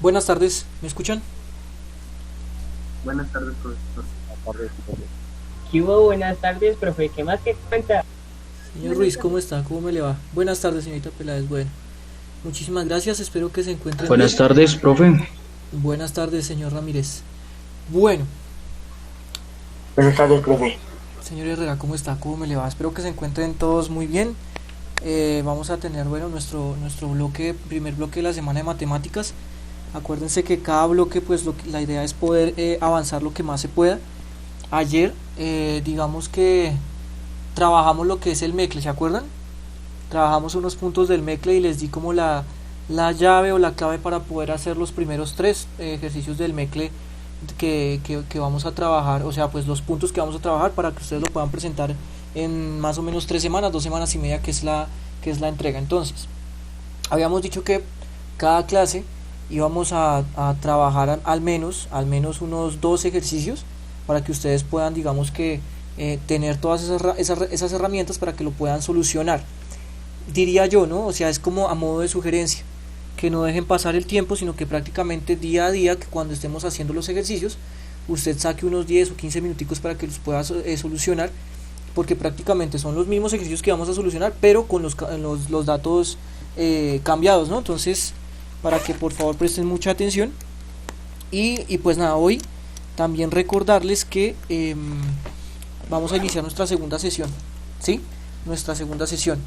Buenas tardes, ¿me escuchan? Buenas tardes, profesor. ¿Qué hubo? Buenas tardes, profe. ¿Qué más que cuenta? Señor Ruiz, ¿cómo está? ¿Cómo me le va? Buenas tardes, señorita Peláez. Bueno, muchísimas gracias, espero que se encuentren Buenas bien. tardes, profe. Buenas tardes, señor Ramírez. Bueno, Buenas tardes, profe. señor Herrera, ¿cómo está? ¿Cómo me le va? Espero que se encuentren todos muy bien. Vamos a tener, bueno, nuestro bloque, primer bloque de la semana de matemáticas. Acuérdense que cada bloque, pues la idea es poder avanzar lo que más se pueda. Ayer, digamos que trabajamos lo que es el MECLE, ¿se acuerdan? Trabajamos unos puntos del MECLE y les di como la llave o la clave para poder hacer los primeros tres ejercicios del MECLE que vamos a trabajar, o sea, pues los puntos que vamos a trabajar para que ustedes lo puedan presentar en más o menos 3 semanas, 2 semanas y media, que es la entrega. Entonces, habíamos dicho que cada clase íbamos a trabajar al menos unos 2 ejercicios para que ustedes puedan, digamos que, tener todas esas herramientas para que lo puedan solucionar. Diría yo, ¿no? O sea, es como a modo de sugerencia, que no dejen pasar el tiempo, sino que prácticamente día a día, que cuando estemos haciendo los ejercicios, usted saque unos 10 o 15 minuticos para que los pueda solucionar, porque prácticamente son los mismos ejercicios que vamos a solucionar, pero con los datos cambiados, ¿no? Entonces, para que por favor presten mucha atención. Y pues nada, hoy también recordarles que vamos a iniciar nuestra segunda sesión, ¿sí? Nuestra segunda sesión.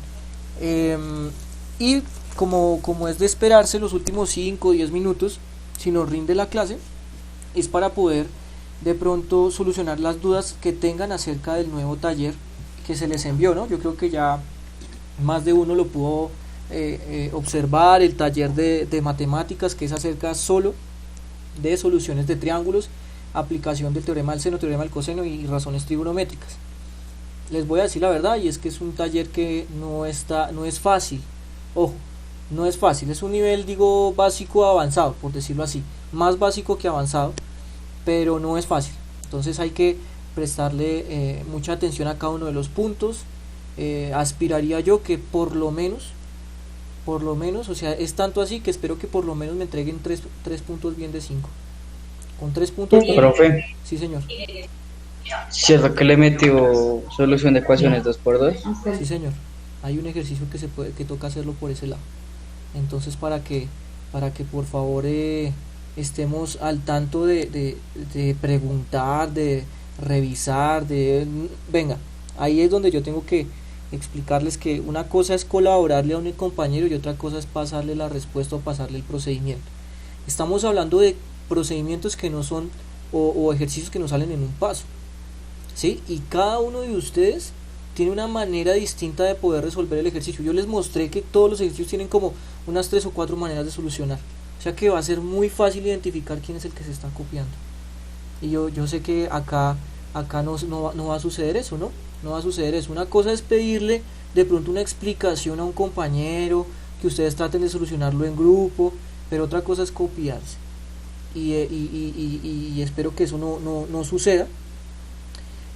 Y como es de esperarse, los últimos 5 o 10 minutos, si nos rinde la clase, es para poder de pronto solucionar las dudas que tengan acerca del nuevo taller que se les envió, ¿no? Yo creo que ya más de uno lo pudo observar, el taller de matemáticas, que es acerca solo de soluciones de triángulos, aplicación del teorema del seno, teorema del coseno y razones trigonométricas. Les voy a decir la verdad, y es que es un taller que no es fácil. Ojo, no es fácil, es un nivel, digo, básico avanzado, por decirlo así, más básico que avanzado, pero no es fácil. Entonces hay que prestarle mucha atención a cada uno de los puntos. Aspiraría yo que por lo menos, o sea, es tanto así que espero que por lo menos me entreguen 3 puntos bien de 5. Con 3 puntos bien. Profe, Sí, señor. ¿cierto que le metió solución de ecuaciones 2×2? Sí, señor. Hay un ejercicio que toca hacerlo por ese lado. Entonces, para que por favor estemos al tanto de preguntar, de revisar, venga, ahí es donde yo tengo que explicarles que una cosa es colaborarle a un compañero y otra cosa es pasarle la respuesta o pasarle el procedimiento. Estamos hablando de procedimientos que no son o ejercicios que no salen en un paso, ¿sí? Y cada uno de ustedes tiene una manera distinta de poder resolver el ejercicio. Yo les mostré que todos los ejercicios tienen como unas 3 o 4 maneras de solucionar, o sea que va a ser muy fácil identificar quién es el que se está copiando. Y yo sé que acá no va a suceder eso, ¿no? No va a suceder eso. Una cosa es pedirle de pronto una explicación a un compañero, que ustedes traten de solucionarlo en grupo, pero otra cosa es copiarse. Y espero que eso no suceda.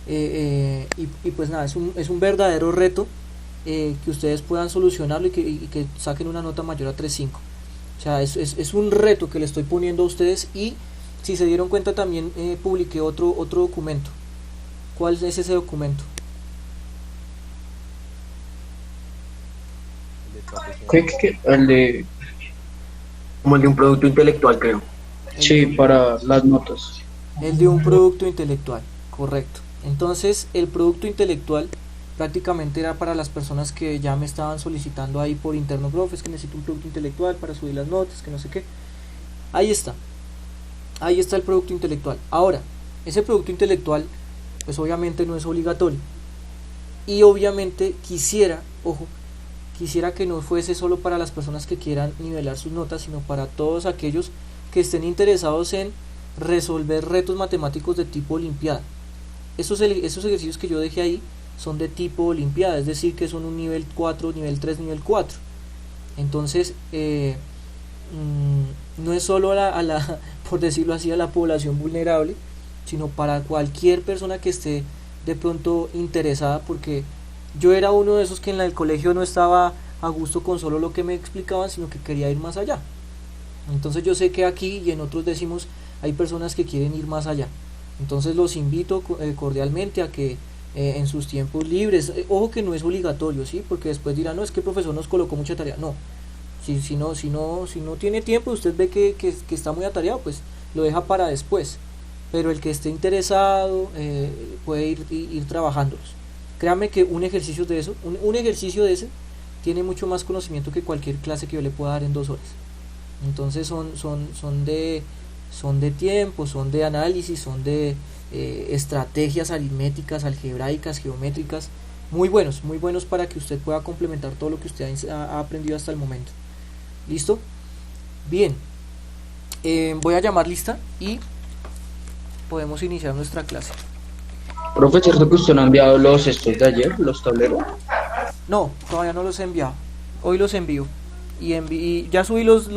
Y pues nada, es un verdadero reto que ustedes puedan solucionarlo y que saquen una nota mayor a 3.5. O sea, es un reto que le estoy poniendo a ustedes. Y si se dieron cuenta, también publiqué otro documento. ¿Cuál es ese documento? El de... Como el de un producto intelectual, creo. Sí, para las notas. El de un producto intelectual, correcto. Entonces, el producto intelectual prácticamente era para las personas que ya me estaban solicitando ahí por interno: profe, es que necesito un producto intelectual para subir las notas, que no sé qué. Ahí está el producto intelectual. Ahora, ese producto intelectual pues obviamente no es obligatorio, y obviamente quisiera que no fuese solo para las personas que quieran nivelar sus notas, sino para todos aquellos que estén interesados en resolver retos matemáticos de tipo olimpiada. Esos ejercicios que yo dejé ahí son de tipo olimpiada, es decir, que son un nivel 4, nivel 3, nivel 4. Entonces, no es solo por decirlo así, a la población vulnerable, sino para cualquier persona que esté de pronto interesada, porque yo era uno de esos que en el colegio no estaba a gusto con solo lo que me explicaban, sino que quería ir más allá. Entonces yo sé que aquí y en otros décimos hay personas que quieren ir más allá. Entonces los invito cordialmente a que en sus tiempos libres, ojo que no es obligatorio, ¿sí? Porque después dirán, no, es que el profesor nos colocó mucha tarea. No, si no tiene tiempo, usted ve que está muy atareado, pues lo deja para después. Pero el que esté interesado puede ir trabajándolos. Créame que un ejercicio de eso, un ejercicio de ese, tiene mucho más conocimiento que cualquier clase que yo le pueda dar en 2 horas. Entonces son de tiempo, son de análisis, son de estrategias aritméticas, algebraicas, geométricas, muy buenos para que usted pueda complementar todo lo que usted ha aprendido hasta el momento. ¿Listo? Bien, voy a llamar lista y podemos iniciar nuestra clase. Profe, ¿cierto que usted no ha enviado los estos de ayer, los tableros? No, todavía no los he enviado. Hoy los envío. Y ya subí los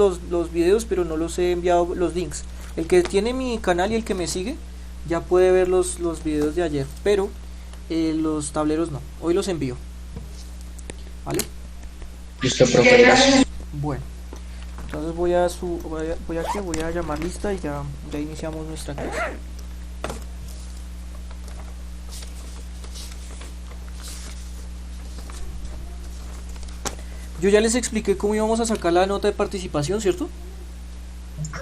videos, pero no los he enviado los links. El que tiene mi canal y el que me sigue ya puede ver los videos de ayer, pero los tableros no. Hoy los envío. ¿Vale? Listo, profe, gracias. Bueno, entonces voy a llamar lista y ya iniciamos nuestra clase. Yo ya les expliqué cómo íbamos a sacar la nota de participación, ¿cierto?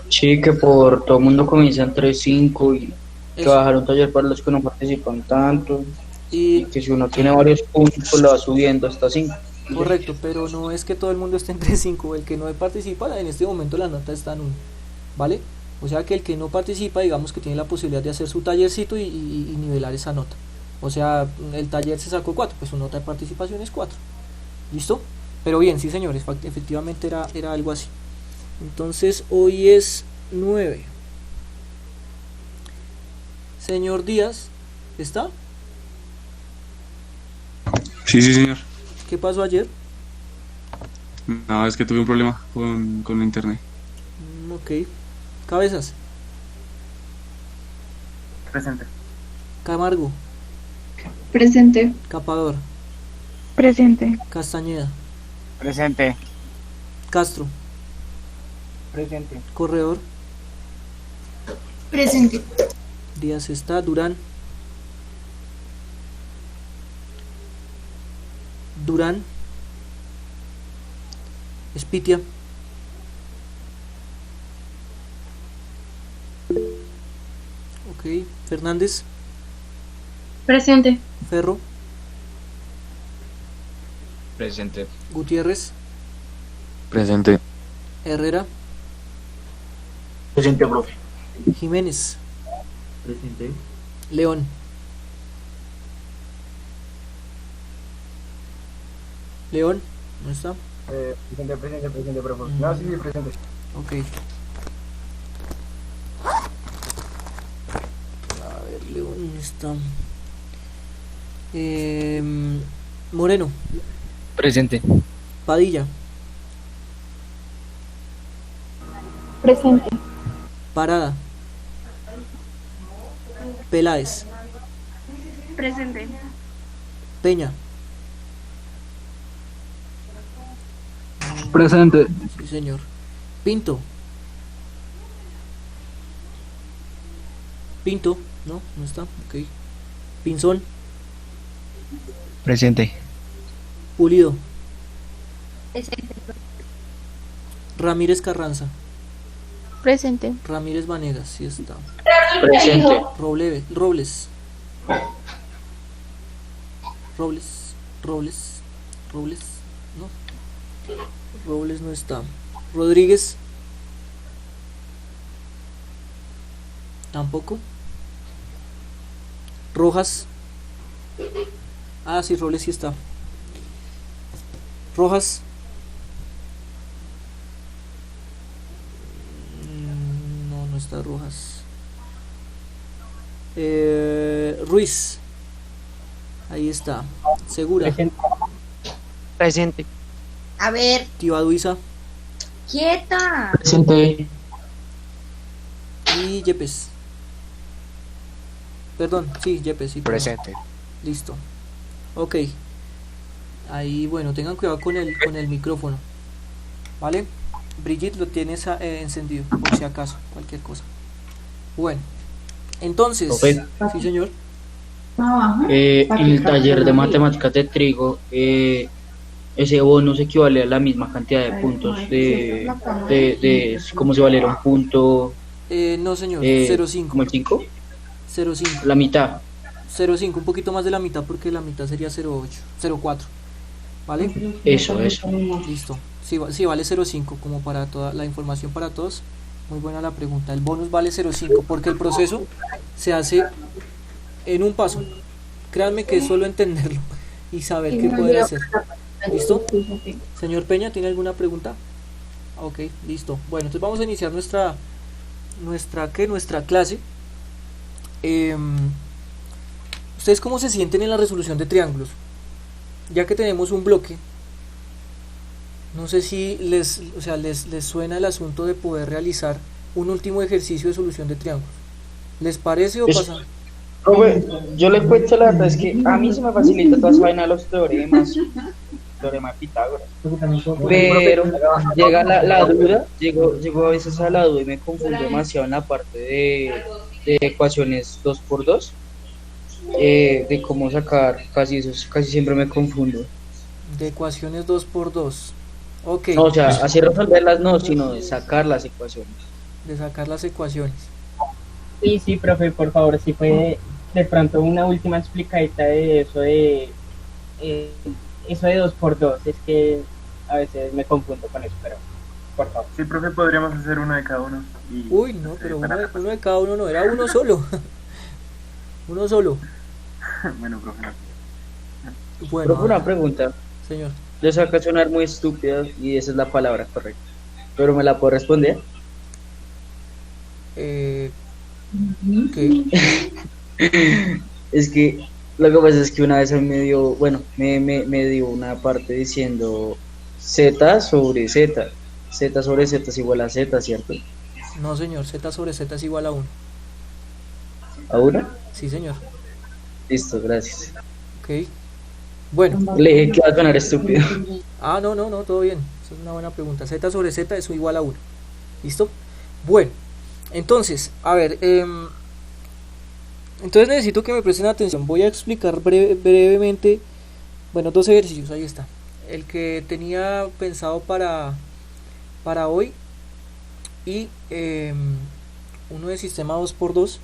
Sí, que por todo el mundo comienza entre 5 y que Eso. bajar un taller para los que no participan tanto. Y Y que si uno tiene varios puntos, pues lo va subiendo hasta 5. correcto, pero no es que todo el mundo esté entre 5. El que no participa, en este momento la nota está en 1, ¿vale? O sea que el que no participa, digamos que tiene la posibilidad de hacer su tallercito y nivelar esa nota. O sea, el taller se sacó 4, pues su nota de participación es 4. ¿Listo? Pero bien, sí señores, efectivamente era algo así. Entonces hoy es 9. Señor Díaz, ¿está? Sí, sí, señor. ¿Qué pasó ayer? No, es que tuve un problema con internet. Ok. Cabezas, Presente. Camargo, Presente. Capador, Presente. Castañeda, Presente. Castro, Presente. Corredor, Presente. Díaz está, Durán, Espitia, ok, Fernández, Presente. Ferro, Presente. Gutiérrez, Presente. Herrera, Presente, profe. Jiménez, Presente. León, ¿no está? Presente, profe. No, sí, presente. Ok. A ver, León, ¿dónde está? Moreno, Presente. Padilla, Presente. Parada, Peláez, Presente. Peña, Presente. sí señor, Pinto, no está, ok, Pinzón, Presente. Pulido, Presente. Ramírez Carranza, Presente. Ramírez Vanegas, sí está, Presente. Robles, no, Robles no está, Rodríguez, tampoco, Rojas, sí, Robles sí está, Rojas, no está Rojas, Ruiz, ahí está, Segura, Presente. Presente. A ver, Tío Aduiza quieta. Presente. y Yepes. Perdón, sí, Yepes, sí. Perdón. Presente. Listo. Ok. Ahí, bueno, tengan cuidado con el micrófono. ¿Vale? Brigitte, lo tienes encendido, por si acaso, cualquier cosa. Bueno, entonces, Profe. sí, señor. En el taller de matemáticas de trigo, ese bonus equivale a la misma cantidad de puntos de como si valiera un punto, No, señor, como 0,5. el 5, 0,5. la mitad. 0,5, un poquito más de la mitad porque la mitad sería 0,8, 0,4. ¿Vale? Eso. Listo. Sí, vale 0,5 como para toda la información para todos. Muy buena la pregunta. El bonus vale 0,5 porque el proceso se hace en un paso. Créanme que es solo entenderlo y saber qué poder hacer. ¿Listo? Señor Peña, ¿tiene alguna pregunta? Ok, listo. Bueno, entonces vamos a iniciar nuestra clase. ¿Ustedes cómo se sienten en la resolución de triángulos? Ya que tenemos un bloque, no sé si les suena el asunto de poder realizar un último ejercicio de solución de triángulos. ¿Les parece o pasa? Profe, yo le cuento la verdad, es que a mí se me facilita toda esa vaina de los teoremas, teorema de Pitágoras. Pero llega la duda, llego a veces a la duda y me confundo demasiado en la parte de ecuaciones 2x2, de cómo sacar, casi siempre me confundo. De ecuaciones 2x2. Ok. No, o sea, así resolverlas no, sino de sacar las ecuaciones. De sacar las ecuaciones. Y sí, profe, por favor, si puede de pronto una última explicadita de eso de 2x2, es que a veces me confundo con eso, pero por favor. Sí, profe, podríamos hacer uno de cada uno. Uy, no, pero uno de cada uno no, era uno solo. Uno solo. Bueno, profe, no. Bueno, Profe, una pregunta. señor. Yo sé que sonar muy estúpida y esa es la palabra correcta, pero ¿me la puedo responder? ¿Qué? Es que lo que pasa es que una vez me dio, bueno, me dio una parte diciendo z sobre z es igual a z, ¿cierto? No, señor, z sobre z es igual a 1. ¿A una? Sí, señor. Listo, gracias. Ok. Bueno. Le dije que va a sonar estúpido. Ah, no, todo bien. Esa es una buena pregunta. Z sobre z es igual a 1. ¿Listo? Bueno, entonces, a ver, entonces necesito que me presten atención. Voy a explicar brevemente, bueno, 2 ejercicios, ahí está. El que tenía pensado para hoy y uno de sistema 2x2.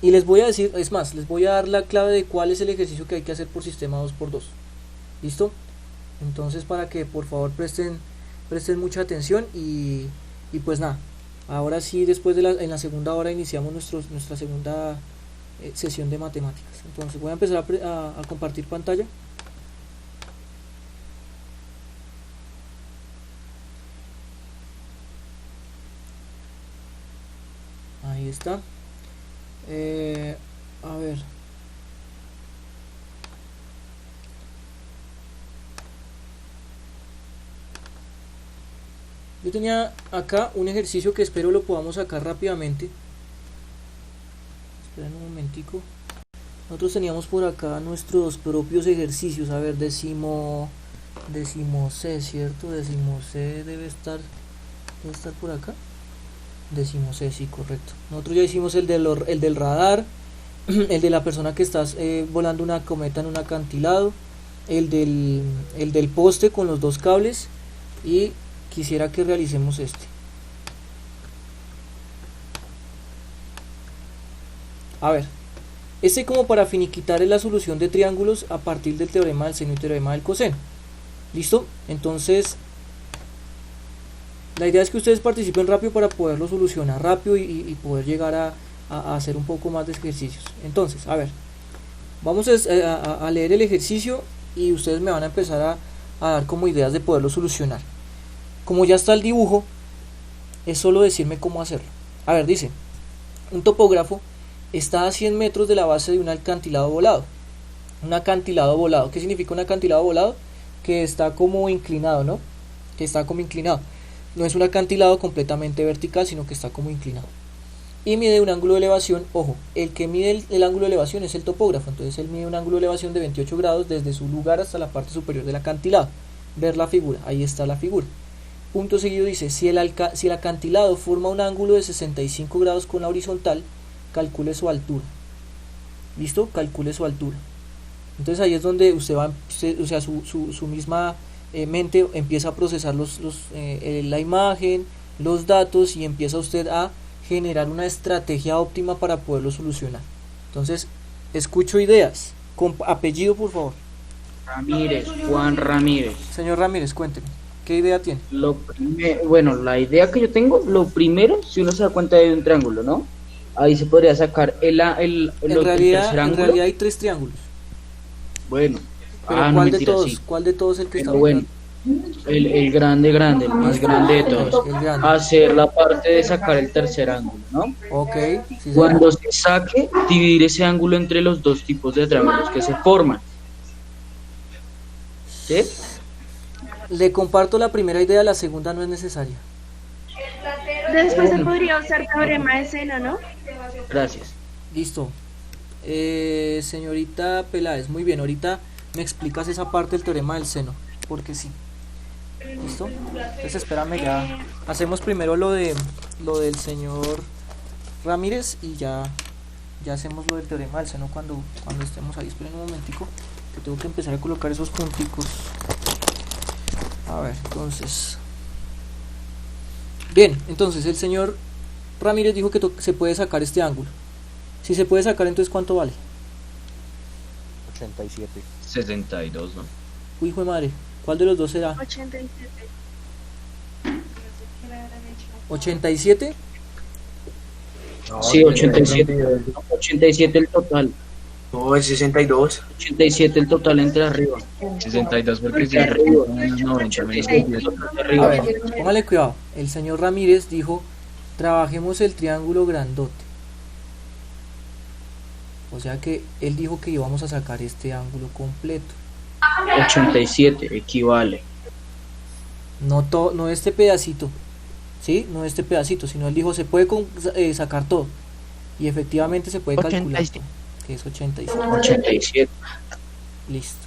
Y les voy a decir, es más, les voy a dar la clave de cuál es el ejercicio que hay que hacer por sistema 2x2. ¿Listo? Entonces, para que por favor presten mucha atención y pues nada. Ahora sí, después en la segunda hora iniciamos nuestra segunda sesión de matemáticas. Entonces voy a empezar a compartir pantalla. Ahí está. A ver. Yo tenía acá un ejercicio que espero lo podamos sacar rápidamente. Esperen un momentico. Nosotros teníamos por acá nuestros propios ejercicios. A ver, décimo C, ¿cierto? Décimo C debe estar por acá. Décimo C, sí, correcto. Nosotros ya hicimos el del radar, el de la persona que está volando una cometa en un acantilado, el del poste con los 2 cables, y quisiera que realicemos este. A ver, este como para finiquitar la solución de triángulos a partir del teorema del seno y teorema del coseno. ¿Listo? Entonces, la idea es que ustedes participen rápido para poderlo solucionar rápido y poder llegar a hacer un poco más de ejercicios. Entonces, a ver, vamos a leer el ejercicio y ustedes me van a empezar a dar como ideas de poderlo solucionar. Como ya está el dibujo, es solo decirme cómo hacerlo. A ver, dice, un topógrafo está a 100 metros de la base de un acantilado volado. Un acantilado volado. ¿Qué significa un acantilado volado? Que está como inclinado, ¿no? Que está como inclinado. No es un acantilado completamente vertical, sino que está como inclinado. y mide un ángulo de elevación. Ojo, el que mide el ángulo de elevación es el topógrafo, entonces él mide un ángulo de elevación de 28 grados desde su lugar hasta la parte superior del acantilado. Ver la figura, ahí está la figura. Punto seguido dice, si el acantilado forma un ángulo de 65 grados con la horizontal, calcule su altura. ¿Listo? Calcule su altura. Entonces ahí es donde usted va, o sea, su misma mente empieza a procesar la imagen, los datos, y empieza usted a generar una estrategia óptima para poderlo solucionar. Entonces, escucho ideas. Con apellido, por favor. Ramírez, Juan Ramírez. Señor Ramírez, cuénteme, ¿qué idea tiene? Bueno, la idea que yo tengo, lo primero, si uno se da cuenta de un triángulo, ¿no? Ahí se podría sacar el En realidad hay 3 triángulos. Bueno, Pero no, ¿cuál de mentira, todos? sí. ¿Cuál de todos es el que está Pero bueno, el grande, el más grande de todos. El grande. Hacer la parte de sacar el tercer ángulo, ¿no? Ok. Sí, señor. Cuando se saque, dividir ese ángulo entre los dos tipos de triángulos que se forman. ¿Sí? Le comparto la primera idea, la segunda no es necesaria. Después se podría usar teorema de seno, ¿no? Gracias. Listo. Señorita Peláez, muy bien, ahorita me explicas esa parte del teorema del seno, porque sí. ¿Listo? Entonces espérame, ya hacemos primero lo del señor Ramírez y ya hacemos lo del teorema del seno cuando estemos ahí. Esperen un momentico, que tengo que empezar a colocar esos punticos. A ver, entonces. Bien, entonces el señor Ramírez dijo que se puede sacar este ángulo. Si se puede sacar, entonces ¿cuánto vale? 87. 62, ¿no? Uy, hijo de madre, ¿cuál de los dos será? 87. ¿87? Sí, 87. 87 el total. No, es 62. 87 el total entre arriba. 62 porque si Arriba. 90 me El total de arriba. A ver, póngale cuidado. El señor Ramírez dijo, trabajemos el triángulo grandote. O sea que él dijo que íbamos a sacar este ángulo completo. 87 equivale. No este pedacito, ¿sí? No este pedacito, sino él dijo, se puede sacar todo. Y efectivamente se puede calcular 87. todo, que es 87. 87. Listo,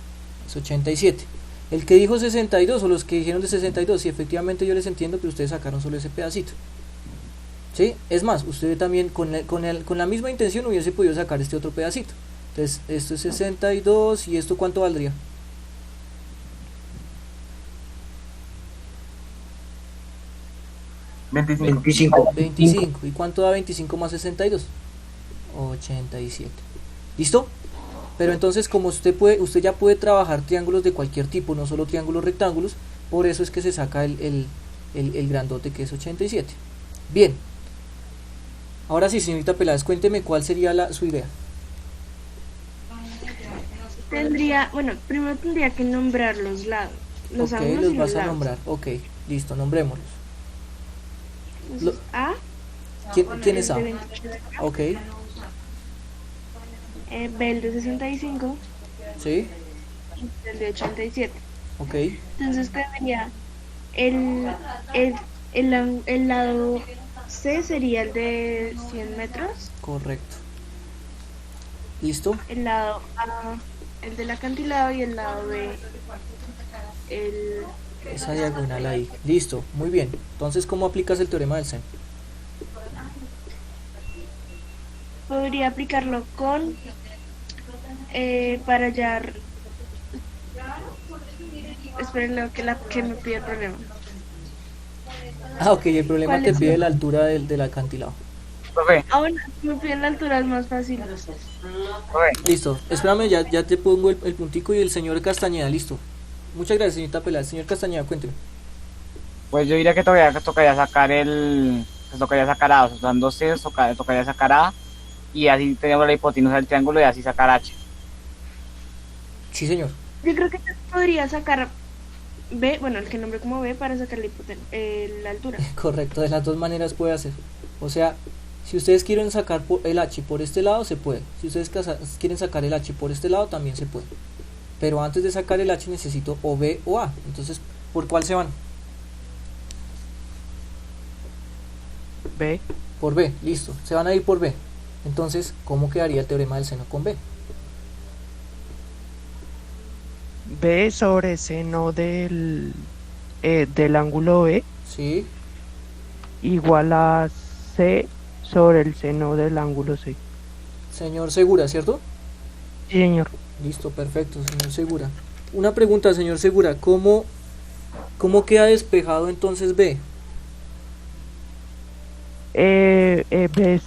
es 87. El que dijo 62 o los que dijeron de 62, sí, efectivamente yo les entiendo, pero ustedes sacaron solo ese pedacito. ¿Sí? Es más, usted también con la misma intención hubiese podido sacar este otro pedacito. Entonces, esto es 62 y esto ¿cuánto valdría? $25. 25. ¿Y cuánto da 25 más 62? 87. ¿Listo? Pero entonces, como usted ya puede trabajar triángulos de cualquier tipo, no solo triángulos rectángulos, por eso es que se saca el grandote, que es 87. Bien. Ahora sí, señorita Peláez, cuénteme cuál sería su idea. Primero tendría que nombrar los lados. Los Ok, ángulos los y vas los a lados. nombrar. Ok, listo, nombrémoslos. Entonces, A, ¿Quién es A? el de 28 de acá, Ok, B el de 65 sí, y el de 87. ok, Entonces tendría el lado C sería el de 100 metros, correcto. ¿Listo? el lado A el del acantilado y el lado B Esa diagonal ahí. Listo, muy bien. Entonces, ¿cómo aplicas el teorema del seno? podría aplicarlo con para hallar. Esperen que me pide el problema. Ah, ok, el problema ¿Cuál te es? pide la altura del acantilado. Profe, Aún me piden la altura, es más fácil. profe, Listo, espérame, ya te pongo el puntico y el señor Castañeda, listo. Muchas gracias, señorita Peláez. Señor Castañeda, cuénteme. pues yo diría que todavía tocaría sacar tocaría sacar A, o sea, son dos Cs, tocaría sacar A, y así tenemos la hipotenusa del triángulo y así sacar H. Sí, señor. Yo creo que se podría sacar B, bueno, el que nombre como B para sacar la altura. Correcto, de las dos maneras puede hacer. O sea, si ustedes quieren sacar el H por este lado, se puede. Si ustedes quieren sacar el H por este lado, también se puede. Pero antes de sacar el H necesito o B o A. Entonces, ¿por cuál se van? B. Por B, listo. Se van a ir por B. Entonces, ¿cómo quedaría el teorema del seno con B? B sobre seno del ángulo B Sí, igual a C sobre el seno del ángulo C. señor Segura, ¿cierto? Sí, señor. Listo, perfecto, señor Segura. Una pregunta, señor Segura, ¿cómo queda despejado entonces B? B es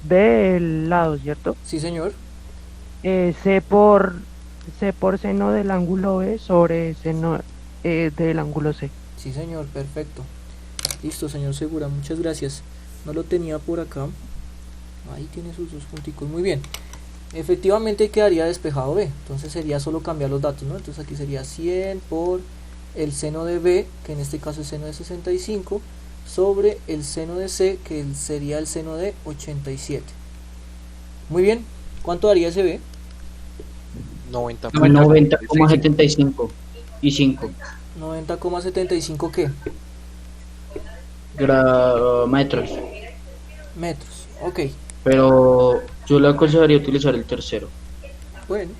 B el lado, ¿cierto? Sí, señor. C por seno del ángulo B sobre seno del ángulo C. Sí, señor, perfecto. Listo, señor Segura, muchas gracias. No lo tenía por acá. Ahí tiene sus dos punticos, muy bien. Efectivamente quedaría despejado B, entonces sería solo cambiar los datos, ¿no? Entonces aquí sería 100 por el seno de B, que en este caso es seno de 65, sobre el seno de C, que sería el seno de 87. Muy bien, ¿cuánto daría ese B? 90,75 y 5 90,75 ¿qué? metros. Metros, ok. Pero yo le aconsejaría utilizar el tercero. Bueno,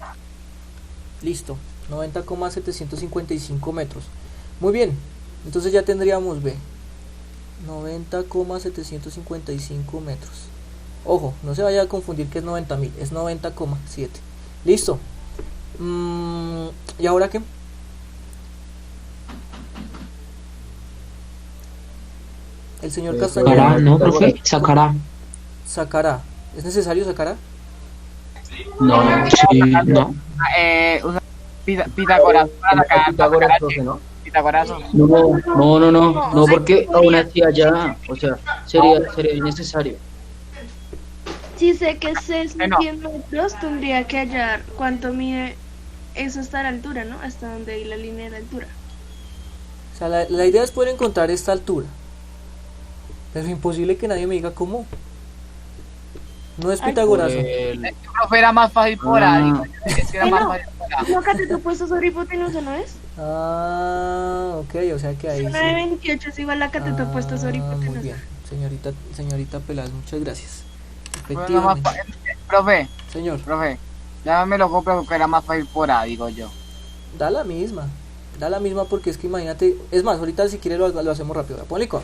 listo, 90,755 metros. Muy bien, entonces ya tendríamos B, 90,755 metros. Ojo, no se vaya a confundir que es 90.000, es 90,7. Listo. ¿Y ahora qué? El señor Castañeda. Sacará, ¿no, profe? Sacará. Sacará. ¿Es necesario sacará? No, sí, no. Usa Pitágoras para sacar Pitágoras, profe, ¿no? Pitágoras. No, porque aún así allá, o sea, sería innecesario. Si sé que C es 100 metros, tendría que hallar cuánto mide eso hasta la altura, ¿no? Hasta donde hay la línea de la altura. O sea, la idea es poder encontrar esta altura. Pero es imposible que nadie me diga cómo. No es pitagorazo. Profe, era más fácil por ahí. Es que era más fácil por ahí. No, cateto puesto sobre hipotenusa, ¿no es? Ah, ok, o sea que ahí Seno de 28 es igual a cateto puesto sobre hipotenusa. muy bien, señorita Peláez, muchas gracias. Bueno, más profe, señor. Profe, ya me lo compro porque era más fácil por ahí, digo yo. Da la misma porque es que imagínate, es más, ahorita si quiere lo hacemos rápido, ponle con.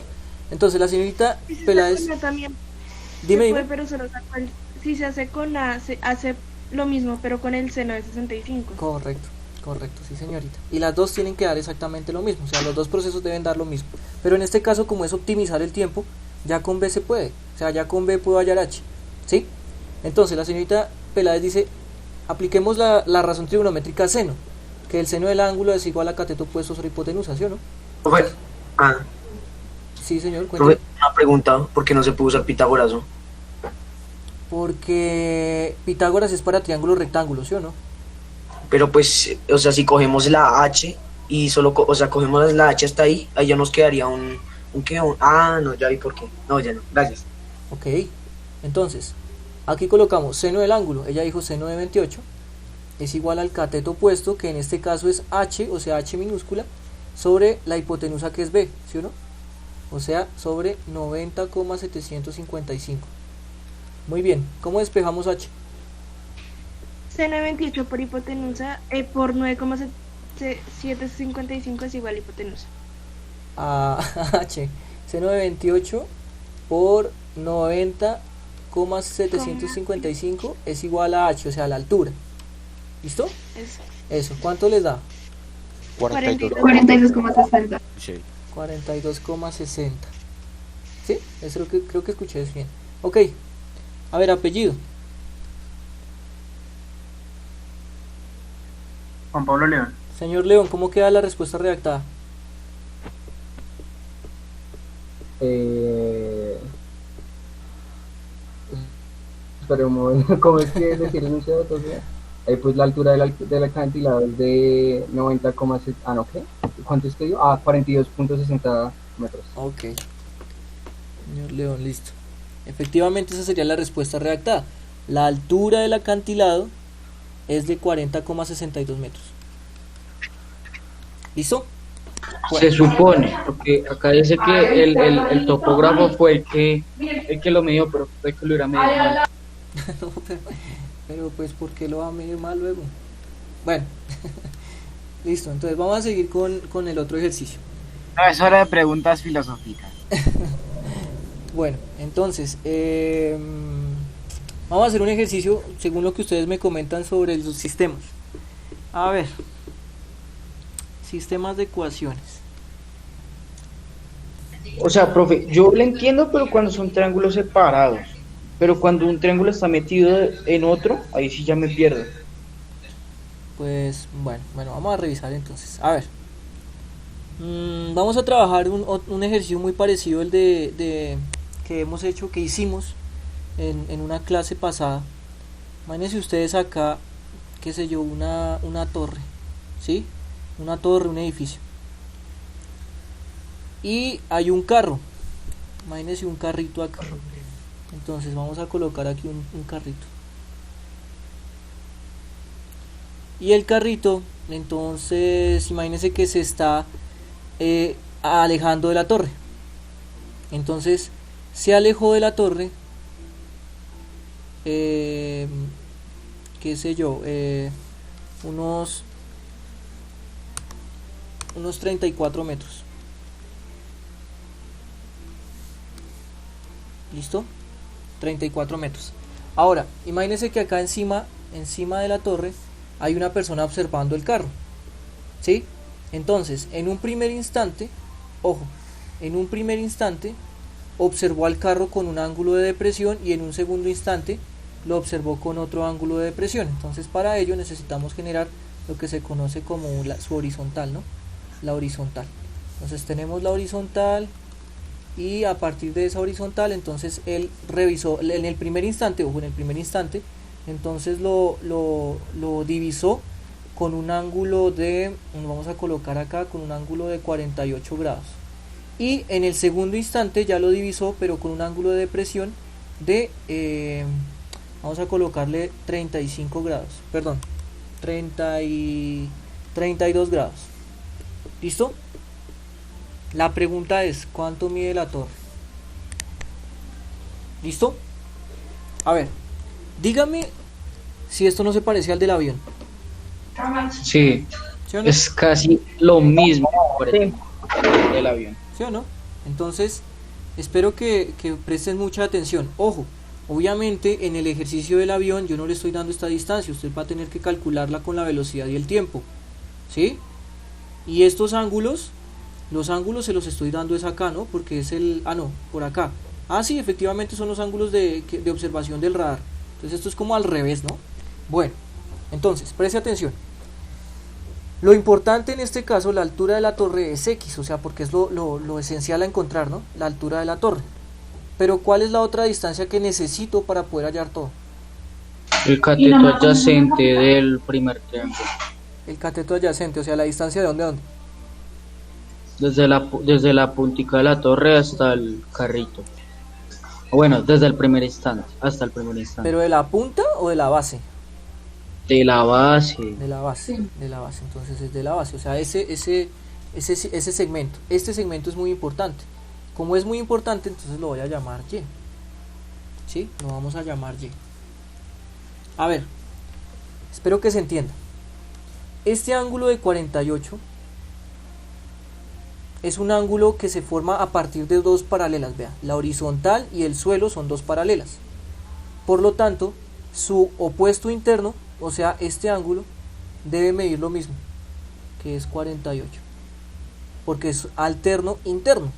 Entonces la señorita Peláez, dime. Pero solo si se hace con A, se hace lo mismo, pero con el seno de 65. Correcto, sí señorita. Y las dos tienen que dar exactamente lo mismo, o sea, los dos procesos deben dar lo mismo. Pero en este caso, como es optimizar el tiempo, ya con B se puede, o sea, ya con B puedo hallar H, ¿sí? Entonces la señorita Peláez dice, apliquemos la razón trigonométrica seno, que el seno del ángulo es igual a cateto opuesto sobre hipotenusa, ¿sí o no? Sí, señor, cuéntame. Una pregunta, ¿por qué no se puede usar Pitágoraso? Porque Pitágoras es para triángulos rectángulos, ¿sí o no? Pero pues, o sea, si cogemos la H y solo, cogemos la H hasta ahí ya nos quedaría un no, ya vi por qué. No, ya no, gracias. Ok, entonces, aquí colocamos seno del ángulo, ella dijo seno de 28, es igual al cateto opuesto, que en este caso es H, o sea, H minúscula, sobre la hipotenusa que es B, ¿sí o no? O sea, sobre 90,755. Muy bien, ¿cómo despejamos H? Seno de 28 por hipotenusa, por 9,755 es igual a hipotenusa. H, seno de 28 por 90,755 es igual a H, o sea, la altura. ¿Listo? Eso, ¿cuánto les da? 42,60. Sí. 42,60. ¿Sí? Eso creo que escuché bien. Ok. A ver, apellido. Juan Pablo León. Señor León, ¿cómo queda la respuesta redactada? Espera un momento, ¿cómo es que decir el enunciado todavía? Pues la altura del acantilado es de 90,7. No, ¿qué? ¿Cuánto es que dio? 42,60 metros. Ok. Señor León, listo. Efectivamente, esa sería la respuesta redactada. La altura del acantilado es de 40,62 metros. ¿Listo? Se supone, porque acá dice que el topógrafo fue el que lo midió, pero fue que lo hubiera medido mal. No, pero pues ¿por qué lo va a medir mal luego? Bueno, listo, entonces vamos a seguir con el otro ejercicio. No, es hora de preguntas filosóficas. Bueno, entonces vamos a hacer un ejercicio según lo que ustedes me comentan sobre los sistemas. A ver, sistemas de ecuaciones. O sea, profe, yo lo entiendo, pero cuando son triángulos separados. Pero cuando un triángulo está metido en otro, ahí sí ya me pierdo. Pues bueno, vamos a revisar entonces. A ver, vamos a trabajar un ejercicio muy parecido al de que hemos hecho, que hicimos en una clase pasada. Imagínense ustedes acá, qué sé yo, una torre, ¿sí? Una torre, un edificio. Y hay un carro, imagínense un carrito acá. Entonces vamos a colocar aquí un carrito. Y el carrito, entonces imagínense que se está alejando de la torre. Entonces se alejó de la torre, qué sé yo, unos 34 metros. ¿Listo? 34 metros. Ahora, imagínense que acá encima de la torre hay una persona observando el carro, ¿sí? Entonces, en un primer instante, ojo, en un primer instante observó al carro con un ángulo de depresión y en un segundo instante lo observó con otro ángulo de depresión. Entonces, para ello necesitamos generar lo que se conoce como su horizontal, ¿no? La horizontal. Entonces, tenemos la horizontal. Y a partir de esa horizontal, entonces él revisó en el primer instante, entonces lo divisó con un ángulo de, vamos a colocar acá, con un ángulo de 48 grados. Y en el segundo instante ya lo divisó, pero con un ángulo de depresión de, vamos a colocarle 35 grados, perdón, 32 grados. ¿Listo? La pregunta es, ¿cuánto mide la torre? ¿Listo? A ver, dígame si esto no se parece al del avión. Sí, ¿Sí o no? es casi lo mismo del avión. ¿Sí o no? Entonces, espero que presten mucha atención. Ojo, obviamente en el ejercicio del avión yo no le estoy dando esta distancia, usted va a tener que calcularla con la velocidad y el tiempo. ¿Sí? Y estos ángulos... Los ángulos se los estoy dando es acá, ¿no? Porque es el... Ah, no, por acá. Ah, sí, efectivamente son los ángulos de observación del radar. Entonces esto es como al revés, ¿no? Bueno, entonces, preste atención. Lo importante en este caso, la altura de la torre es X, o sea, porque es lo esencial a encontrar, ¿no? La altura de la torre. Pero ¿cuál es la otra distancia que necesito para poder hallar todo? El cateto adyacente del primer triángulo. El cateto adyacente, o sea, la distancia de dónde a dónde. Desde la puntica de la torre hasta el carrito. Bueno, desde el primer instante, hasta el primer instante. ¿Pero de la punta o de la base? De la base. De la base, entonces es de la base. O sea, ese segmento. Este segmento es muy importante. Como es muy importante, entonces lo voy a llamar Y. ¿Sí? Lo vamos a llamar Y. A ver, espero que se entienda. Este ángulo de 48 es un ángulo que se forma a partir de dos paralelas, vea, la horizontal y el suelo son dos paralelas. Por lo tanto, su opuesto interno, o sea, este ángulo, debe medir lo mismo, que es 48, porque es alterno interno,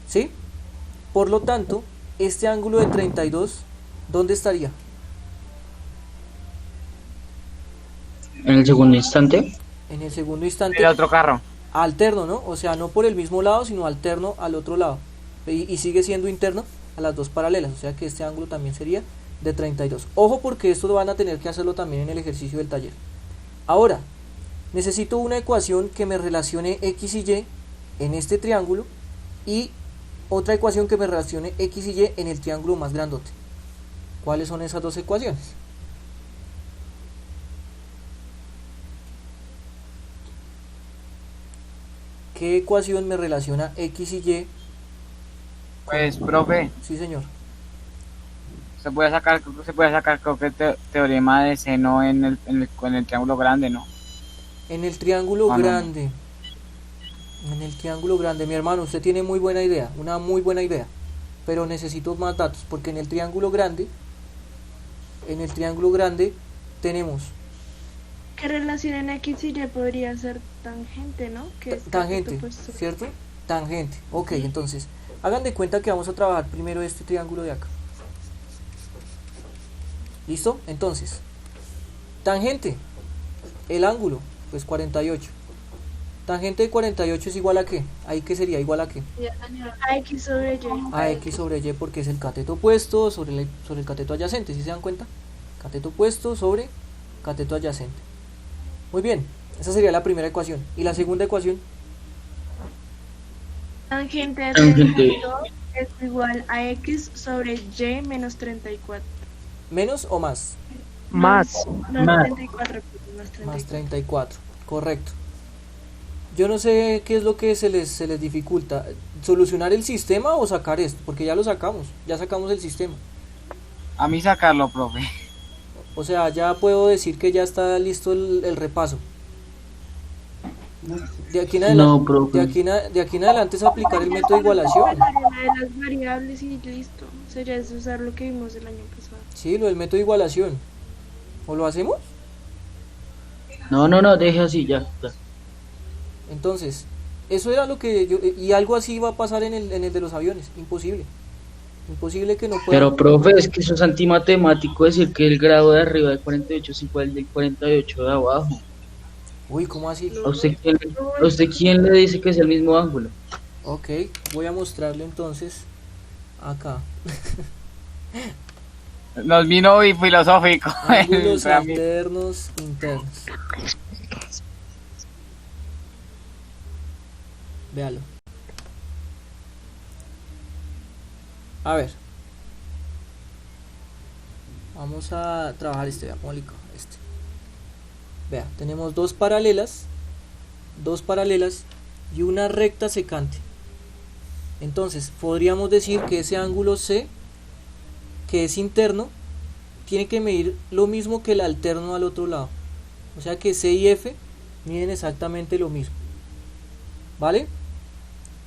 ¿sí? Por lo tanto, este ángulo de 32, ¿dónde estaría? En el segundo instante. En el segundo instante. El otro carro. Alterno, ¿no? O sea, no por el mismo lado, sino alterno al otro lado. Y sigue siendo interno a las dos paralelas. O sea que este ángulo también sería de 32. Ojo, porque esto van a tener que hacerlo también en el ejercicio del taller. Ahora, necesito una ecuación que me relacione X y Y en este triángulo y otra ecuación que me relacione X y Y en el triángulo más grandote. ¿Cuáles son esas dos ecuaciones? ¿qué ecuación me relaciona x y y? Pues, profe, Sí, señor. se puede sacar creo que teorema de seno en el triángulo grande, ¿no? En el triángulo Ah, no. grande. En el triángulo grande, mi hermano, usted tiene muy buena idea, una muy buena idea. Pero necesito más datos, porque en el triángulo grande tenemos ¿Qué relación en X y Y podría ser tangente, no? Que es tangente, cateto opuesto. ¿cierto? Tangente. Ok, entonces, hagan de cuenta que vamos a trabajar primero este triángulo de acá. ¿Listo? Entonces, tangente, el ángulo, pues 48. Tangente de 48 es igual a ¿qué? ¿Ahí qué sería? ¿Igual a qué? A X sobre Y. A X sobre Y, porque es el cateto opuesto sobre el cateto adyacente, ¿sí se dan cuenta? Cateto opuesto sobre cateto adyacente. Muy bien, esa sería la primera ecuación. ¿Y la segunda ecuación? Tangente de Tangente. 32 es igual a X sobre Y menos 34. ¿Menos o más? Más. No, Más. 34. Más 34. Más 34, correcto. Yo no sé qué es lo que se les dificulta, solucionar el sistema o sacar esto, porque ya lo sacamos, ya sacamos el sistema. A mí sacarlo, profe. O sea, ya puedo decir que ya está listo el repaso. De aquí en adelante, No, profe. de aquí en adelante es aplicar el método de igualación. Una de las variables y listo. Sería es usar lo que vimos el año pasado. Sí, lo del método de igualación. ¿O lo hacemos? No, deje así, ya. Entonces, eso era lo que yo... Y algo así va a pasar en el de los aviones. Imposible. Imposible que no pueda... Pero, profe, es que eso es antimatemático decir que el grado de arriba de 48 es igual al del 48 de abajo. Uy, ¿cómo así? ¿A usted quién le dice que es el mismo ángulo? Ok, voy a mostrarle entonces acá. Nos vino hoy filosófico. Ángulos alternos internos. Véalo. A ver. Vamos a trabajar este, ponle acá, este. Vea, tenemos dos paralelas y una recta secante. Entonces, podríamos decir que ese ángulo C, que es interno, tiene que medir lo mismo que el alterno al otro lado. O sea que C y F miden exactamente lo mismo. ¿Vale?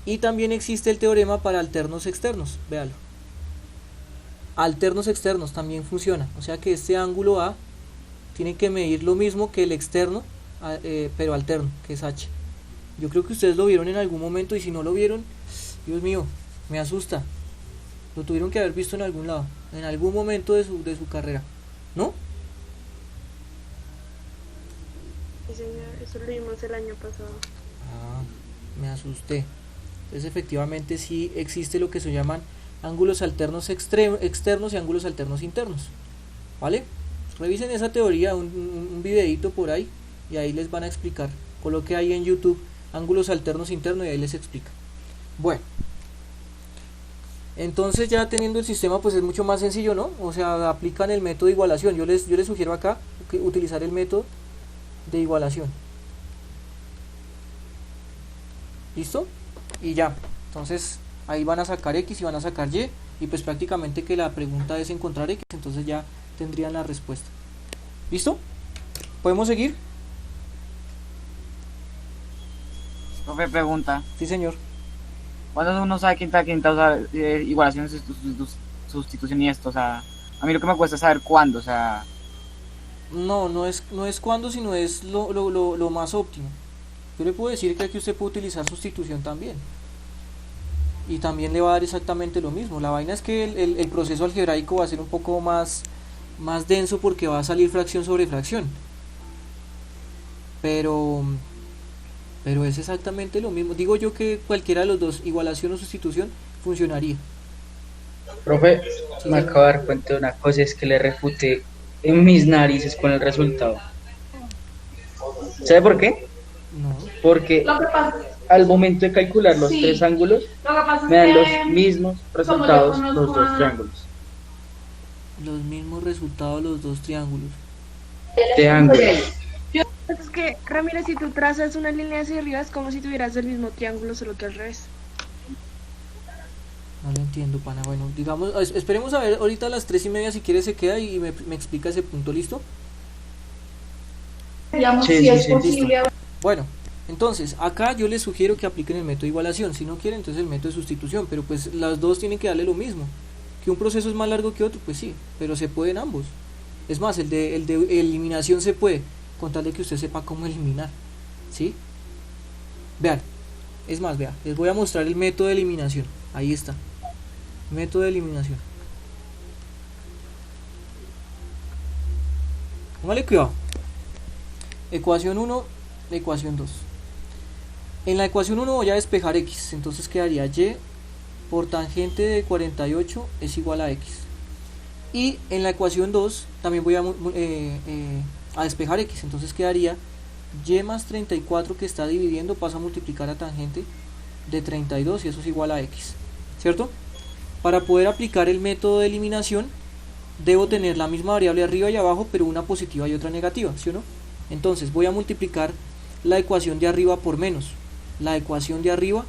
Y también existe el teorema para alternos externos. Véalo. Alternos externos también funciona. O sea que este ángulo A tiene que medir lo mismo que el externo, pero alterno, que es H. Yo creo que ustedes lo vieron en algún momento, y si no lo vieron, Dios mío, me asusta. Lo tuvieron que haber visto en algún lado, en algún momento de su carrera, ¿no? Sí, señor, eso lo vimos el año pasado. Ah, me asusté. Entonces efectivamente sí existe lo que se llaman ángulos alternos externos y ángulos alternos internos. ¿Vale? Revisen esa teoría, un videito por ahí, y ahí les van a explicar. Coloque ahí en YouTube ángulos alternos internos y ahí les explica. Bueno, entonces ya teniendo el sistema, pues es mucho más sencillo, ¿no? O sea, aplican el método de igualación. Yo les sugiero acá utilizar el método de igualación. ¿Listo? Y ya, entonces ahí van a sacar X y van a sacar Y pues prácticamente que la pregunta es encontrar X, entonces ya tendrían la respuesta. ¿Listo? ¿Podemos seguir? Profe, pregunta. Sí, señor. ¿Cuándo uno sabe quinta, o sea, igualación, sustitución y esto? O sea, a mí lo que me cuesta es saber cuándo, o sea... No es cuándo, sino es lo más óptimo. Yo le puedo decir que aquí usted puede utilizar sustitución también. Y también le va a dar exactamente lo mismo. La vaina es que el proceso algebraico va a ser un poco más denso porque va a salir fracción sobre fracción. Pero es exactamente lo mismo. Digo yo que cualquiera de los dos, igualación o sustitución, funcionaría. Profe, Sí, me acabo de dar cuenta de una cosa, es que le refuté en mis narices con el resultado. ¿Sabe por qué? No. Porque al momento de calcular los tres ángulos, me dan los mismos resultados los dos triángulos. Los mismos resultados los dos triángulos. De ángulos. Es que que, Ramírez, si tú trazas una línea hacia arriba, es como si tuvieras el mismo triángulo, solo que al revés. No lo entiendo, pana. Bueno, digamos, esperemos a ver ahorita a las 3:30 si quiere se queda y me explica ese punto, ¿listo? Digamos, Sí, si sí, es sí, posible. Bueno, entonces, acá yo les sugiero que apliquen el método de igualación. Si no quieren, entonces el método de sustitución. Pero pues las dos tienen que darle lo mismo. Que un proceso es más largo que otro, pues sí, pero se pueden ambos. Es más, el de eliminación se puede, con tal de que usted sepa cómo eliminar. ¿Sí? Vean, es más, vean, les voy a mostrar el método de eliminación. Ahí está. Método de eliminación. Póngale cuidado. Ecuación 1, ecuación 2. En la ecuación 1 voy a despejar x, entonces quedaría y por tangente de 48 es igual a x. Y en la ecuación 2 también voy a despejar x, entonces quedaría y más 34 que está dividiendo pasa a multiplicar a tangente de 32 y eso es igual a x, ¿cierto? Para poder aplicar el método de eliminación debo tener la misma variable arriba y abajo, pero una positiva y otra negativa, ¿sí o no? Entonces voy a multiplicar la ecuación de arriba por menos, la ecuación de arriba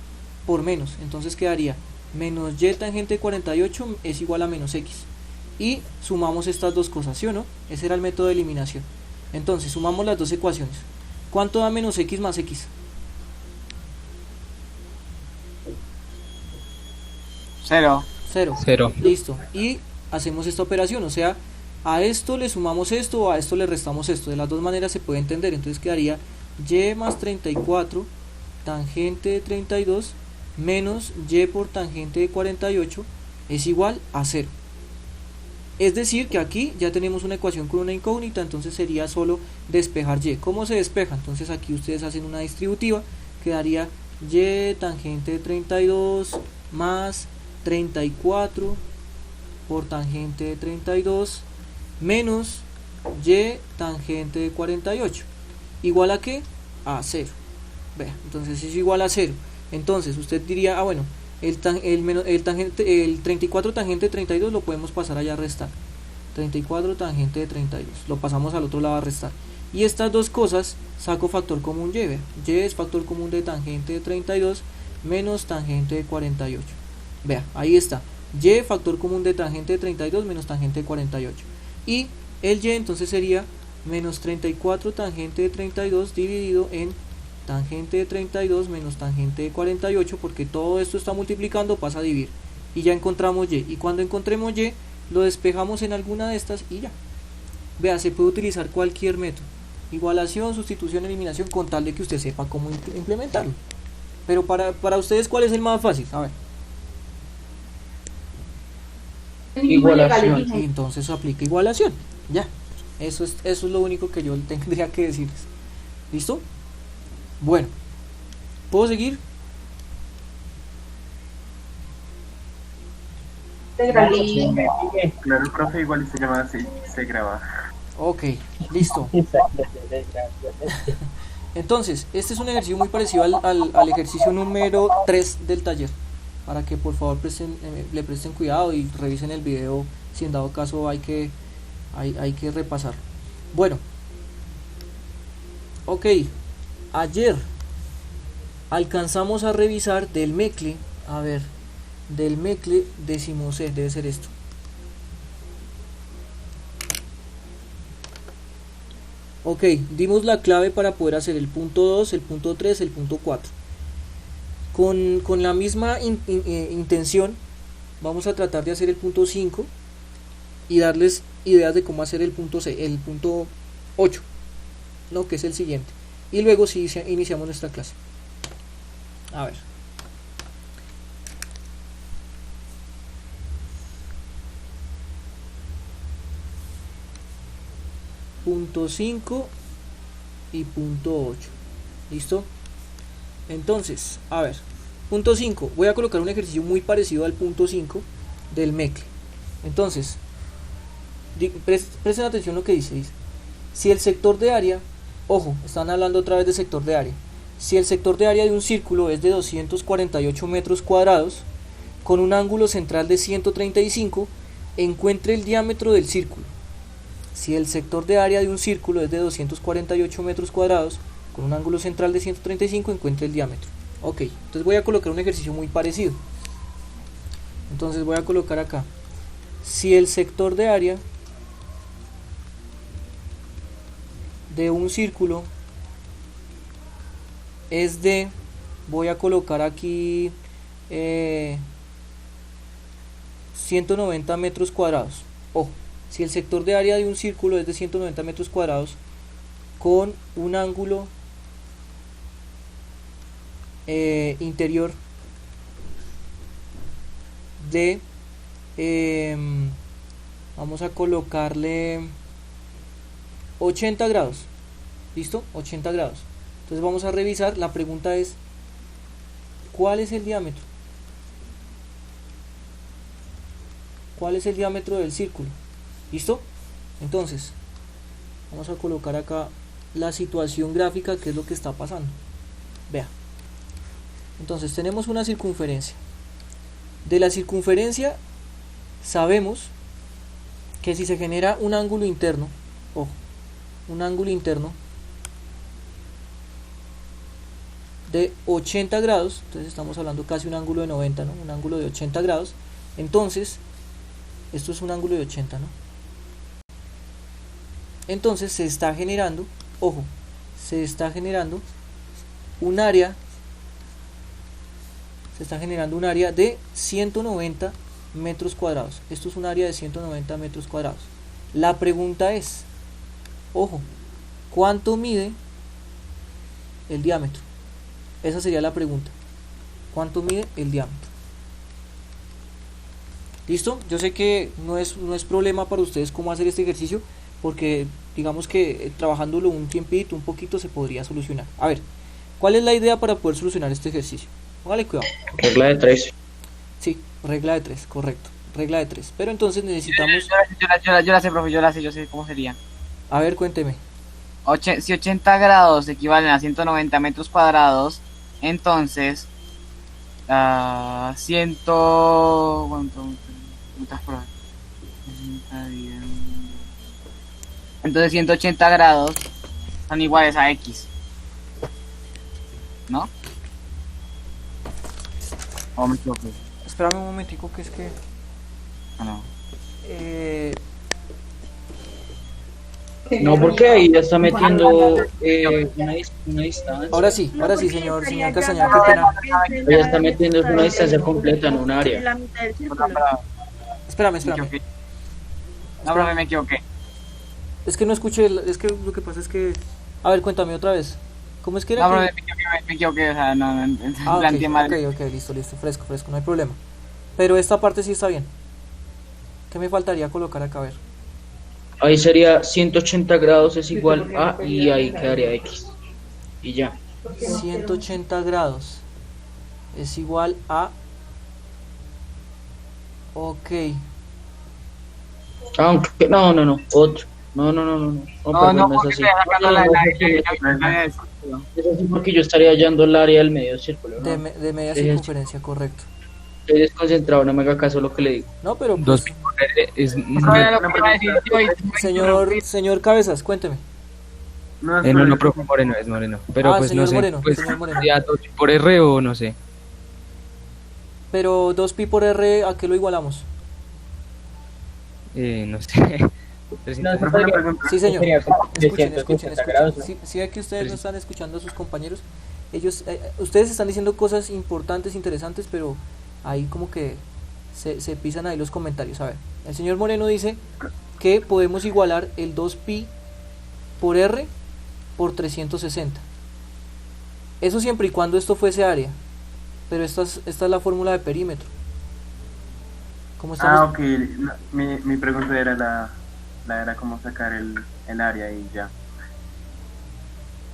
por menos, entonces quedaría menos y tangente de 48 es igual a menos x, y sumamos estas dos cosas, ¿sí o no? Ese era el método de eliminación. Entonces sumamos las dos ecuaciones. ¿Cuánto da menos x más x? 0. 0. 0. Listo. Y hacemos esta operación, o sea, a esto le sumamos esto o a esto le restamos esto. De las dos maneras se puede entender. Entonces quedaría y más 34 tangente de 32 menos y por tangente de 48 es igual a 0. Es decir que aquí ya tenemos una ecuación con una incógnita, entonces sería solo despejar y. ¿Cómo se despeja? Entonces aquí ustedes hacen una distributiva, quedaría y tangente de 32 más 34 por tangente de 32 menos y tangente de 48 igual a ¿qué? A 0. Vea, entonces es igual a 0. Entonces usted diría, ah bueno, el 34 tangente de 32 lo podemos pasar allá a restar. 34 tangente de 32 lo pasamos al otro lado a restar. Y estas dos cosas saco factor común y. Vea, y es factor común de tangente de 32 menos tangente de 48. Vea, ahí está. Y factor común de tangente de 32 menos tangente de 48. Y el y entonces sería menos 34 tangente de 32 dividido en tangente de 32 menos tangente de 48, porque todo esto está multiplicando, pasa a dividir. Y ya encontramos y. Y cuando encontremos y, lo despejamos en alguna de estas y ya. Vea, se puede utilizar cualquier método. Igualación, sustitución, eliminación, con tal de que usted sepa cómo implementarlo. Pero para ustedes, ¿cuál es el más fácil? A ver. Igualación. Y entonces aplica igualación. Ya. Eso es lo único que yo tendría que decirles. ¿Listo? Bueno. ¿Puedo seguir? Claro, profe, igual esta llamada se graba. Ok, listo. Entonces, este es un ejercicio muy parecido al ejercicio número 3 del taller. Para que por favor le presten cuidado y revisen el video si en dado caso hay que repasar. Bueno, ok, ayer alcanzamos a revisar del MECLE, a ver, del MECLE décimo C, debe ser esto. Ok, dimos la clave para poder hacer el punto 2, el punto 3, el punto 4. Con la misma intención vamos a tratar de hacer el punto 5 y darles ideas de cómo hacer el punto 8, ¿no? Que es el siguiente. Y luego sí iniciamos nuestra clase. A ver. Punto 5 y punto 8. ¿Listo? Entonces, a ver, punto 5, voy a colocar un ejercicio muy parecido al punto 5 del MECLE. Entonces, presten atención a lo que dice, si el sector de área, ojo, están hablando otra vez de sector de área, si el sector de área de un círculo es de 248 metros cuadrados, con un ángulo central de 135, encuentre el diámetro del círculo. si el sector de área de un círculo es de 248 metros cuadrados, con un ángulo central de 135, encuentre el diámetro. Ok, entonces voy a colocar un ejercicio muy parecido. Entonces voy a colocar acá, si el sector de área de un círculo es de, voy a colocar aquí 190 metros cuadrados. Ojo, si el sector de área de un círculo es de 190 metros cuadrados con un ángulo interior de vamos a colocarle 80 grados. ¿Listo? 80 grados. Entonces vamos a revisar. La pregunta es, ¿cuál es el diámetro? ¿Cuál es el diámetro del círculo? ¿Listo? Entonces vamos a colocar acá la situación gráfica, que es lo que está pasando. Vea, entonces tenemos una circunferencia. De la circunferencia sabemos que si se genera un ángulo interno, ojo, un ángulo interno de 80 grados, entonces estamos hablando casi un ángulo de 90, ¿no? Un ángulo de 80 grados, entonces esto es un ángulo de 80, ¿no? Entonces se está generando, ojo, se está generando un área, de 190 metros cuadrados. Esto es un área de 190 metros cuadrados. La pregunta es, ojo, ¿cuánto mide el diámetro? Esa sería la pregunta. ¿Cuánto mide el diámetro? ¿Listo? Yo sé que no es problema para ustedes cómo hacer este ejercicio, porque digamos que trabajándolo un tiempito, un poquito, se podría solucionar. A ver, ¿cuál es la idea para poder solucionar este ejercicio? Póngale cuidado. Regla de 3. Sí, regla de 3, correcto. Regla de 3. Pero entonces necesitamos... Yo la sé, profe, yo sé cómo sería. A ver, cuénteme. Si 80 grados equivalen a 190 metros cuadrados, entonces... Entonces 180 grados son iguales a X, ¿no? ¿O me equivoqué? Espérame un momentico, que es que... No. No, porque ahí ya está metiendo una distancia. Ahora sí, señor Castañeda, qué pena. Ya está metiendo una distancia completa, en un área. La mitad del círculo. Espérame. No, profe, me equivoqué. Es que no escuché, es que lo que pasa es que... A ver, cuéntame otra vez. ¿Cómo es que era? No, profe, me equivoqué, o sea, no planteé mal. Ok, listo, fresco, no hay problema. Pero esta parte sí está bien. ¿Qué me faltaría colocar acá? A ver. Ahí sería 180 grados es igual a, y ahí quedaría X. Y ya. 180 grados es igual a... Ok. Aunque, no, otro. No, es así. Es así porque yo estaría hallando el área del medio círculo, ¿no? De media circunferencia, correcto. Estoy desconcentrado, no me haga caso lo que le digo. No, pero... Dos es Señor Cabezas, cuénteme. no, profe, Moreno, es Moreno. Pero pues señor no sé, Moreno, pues señor Moreno. ya 2 por R o no sé. Pero 2pi por R, ¿a qué lo igualamos? No sé. Sí, señor. Escuchen. Grados, ¿no? Si ve que ustedes no están escuchando a sus compañeros, ellos, ustedes están diciendo cosas importantes, interesantes, pero ahí como que se pisan ahí los comentarios. A ver, el señor Moreno dice que podemos igualar el 2pi por R por 360. Eso siempre y cuando esto fuese área. Pero esta es la fórmula de perímetro. ¿Cómo estamos? Ok. Mi pregunta era era cómo sacar el área y ya.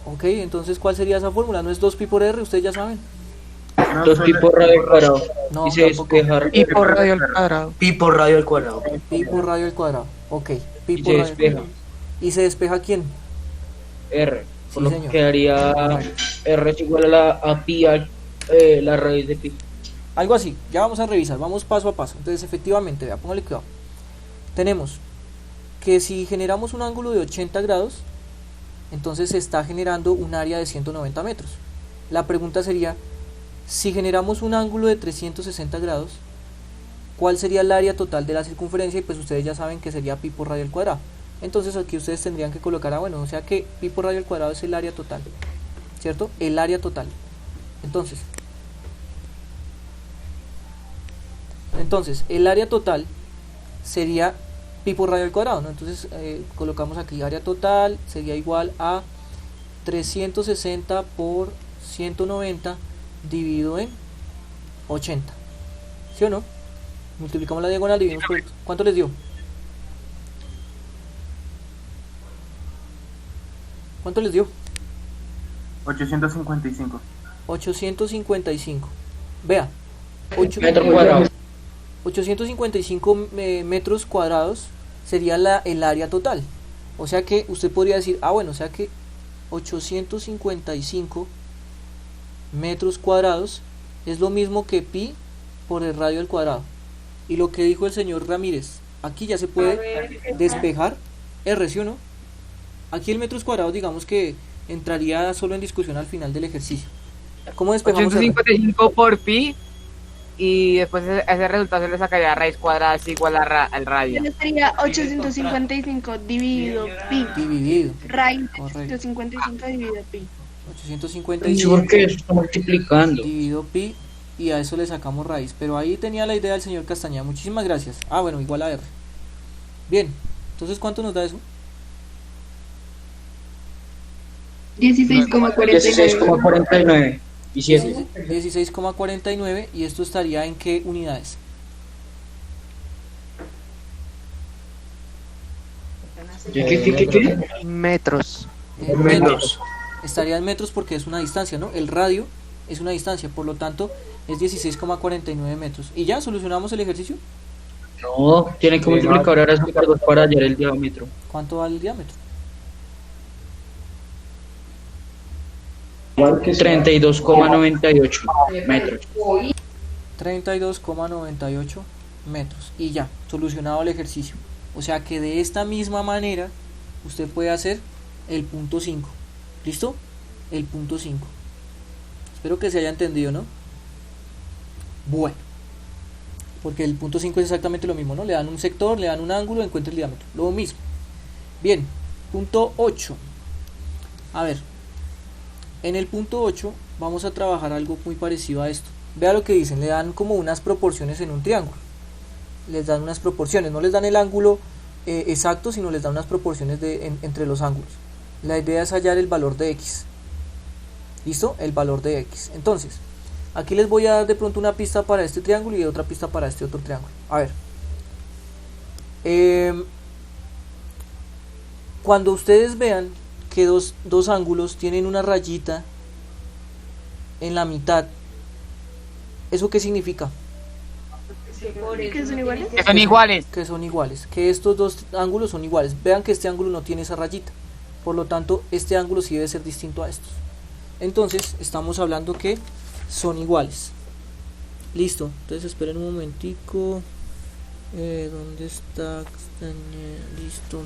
Ok, entonces ¿cuál sería esa fórmula? ¿No es 2pi por R? Ustedes ya saben. 2pi por radio al cuadrado. No, y se despeja. Pi por radio al cuadrado. Pi por radio al cuadrado. Pi por radio al cuadrado. Ok, pi Y por se radio al despeja. cuadrado. ¿Y se despeja quién? R. Sí, Por lo que señor. quedaría R es igual a pi la raíz de pi. Algo así, ya vamos a revisar, vamos paso a paso. Entonces efectivamente, vea, póngale cuidado. Tenemos que si generamos un ángulo de 80 grados, entonces se está generando un área de 190 metros. La pregunta sería, si generamos un ángulo de 360 grados, ¿cuál sería el área total de la circunferencia? Y pues ustedes ya saben que sería pi por radio al cuadrado. Entonces aquí ustedes tendrían que colocar, bueno, o sea que pi por radio al cuadrado es el área total, ¿cierto? El área total. Entonces el área total sería pi por radio al cuadrado, ¿no? Entonces colocamos aquí área total sería igual a 360 por 190 dividido en 80, ¿sí o no? Multiplicamos la diagonal, dividimos por... ¿Cuánto les dio? ¿Cuánto les dio? 855. 855. Vea, Metro cuadrado. 855 metros cuadrados sería el área total. O sea que usted podría decir, bueno, o sea que 855 metros cuadrados es lo mismo que pi por el radio al cuadrado. Y lo que dijo el señor Ramírez, aquí ya se puede despejar R, ¿sí o no? Aquí el metros cuadrados digamos que entraría solo en discusión al final del ejercicio. ¿Cómo despejamos 855 por pi y después ese resultado se le sacaría raíz cuadrada es igual al radio? Sería 855 dividido pi. Dividido. Raíz de 855 dividido pi. 855 porque eso está multiplicando. dividido pi, y a eso le sacamos raíz. Pero ahí tenía la idea del señor Castañeda. Muchísimas gracias. Bueno, igual a R. Bien, entonces ¿cuánto nos da eso? 16,49 y 7. 16,49, y esto estaría en ¿qué unidades? ¿Qué? Metros. Metros. Estaría en metros porque es una distancia, ¿no? El radio es una distancia, por lo tanto es 16,49 metros. ¿Y ya solucionamos el ejercicio? No, tienen que multiplicar ahora por 2 para hallar el diámetro. ¿Cuánto vale el diámetro? 32,98 metros. 32,98 metros. Y ya, solucionado el ejercicio. O sea que de esta misma manera usted puede hacer el punto 5. ¿Listo? El punto 5. Espero que se haya entendido, ¿no? Bueno, porque el punto 5 es exactamente lo mismo, ¿no? Le dan un sector, le dan un ángulo, encuentra el diámetro. Lo mismo. Bien, punto 8. A ver, en el punto 8 vamos a trabajar algo muy parecido a esto. Vea lo que dicen, le dan como unas proporciones en un triángulo. Les dan unas proporciones, no les dan el ángulo exacto, sino les dan unas proporciones entre los ángulos. La idea es hallar el valor de X. ¿Listo? El valor de X. Entonces, aquí les voy a dar de pronto una pista para este triángulo y otra pista para este otro triángulo. A ver. Cuando ustedes vean que dos ángulos tienen una rayita en la mitad, ¿eso qué significa? ¿Que son iguales? Que son iguales. Que son iguales, que estos dos ángulos son iguales. Vean que este ángulo no tiene esa rayita, por lo tanto este ángulo sí debe ser distinto a estos. Entonces estamos hablando que son iguales. Listo, entonces esperen un momentico. ¿Dónde está? Listo.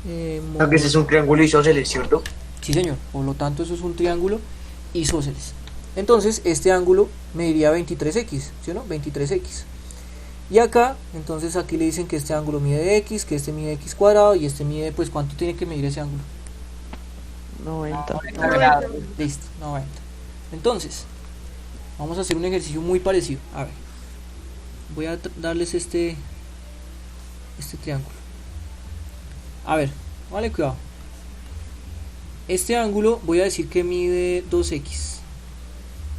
Que ese es un triángulo isósceles, ¿cierto? Sí, señor, por lo tanto eso es un triángulo isósceles. Entonces este ángulo mediría 23x, ¿sí o no? 23x. Y acá, entonces aquí le dicen que este ángulo mide x, que este mide x cuadrado y este mide, pues, ¿cuánto tiene que medir ese ángulo? 90. Listo, 90. Entonces, vamos a hacer un ejercicio muy parecido. A ver, voy a darles este triángulo. A ver, vale, cuidado. Este ángulo voy a decir que mide 2x.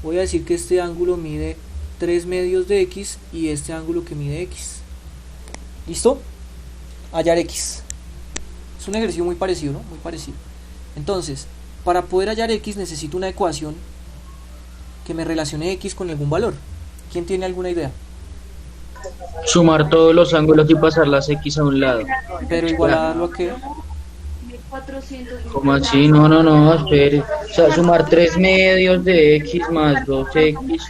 Voy a decir que este ángulo mide 3 medios de x y este ángulo que mide x. ¿Listo? Hallar x. Es un ejercicio muy parecido, ¿no? Muy parecido. Entonces, para poder hallar x necesito una ecuación que me relacione x con algún valor. ¿Quién tiene alguna idea? Sumar todos los ángulos y pasar las x a un lado. Pero igualarlo a qué? ¿Cómo así? No, espere. O sea, sumar 3 medios de x más 2x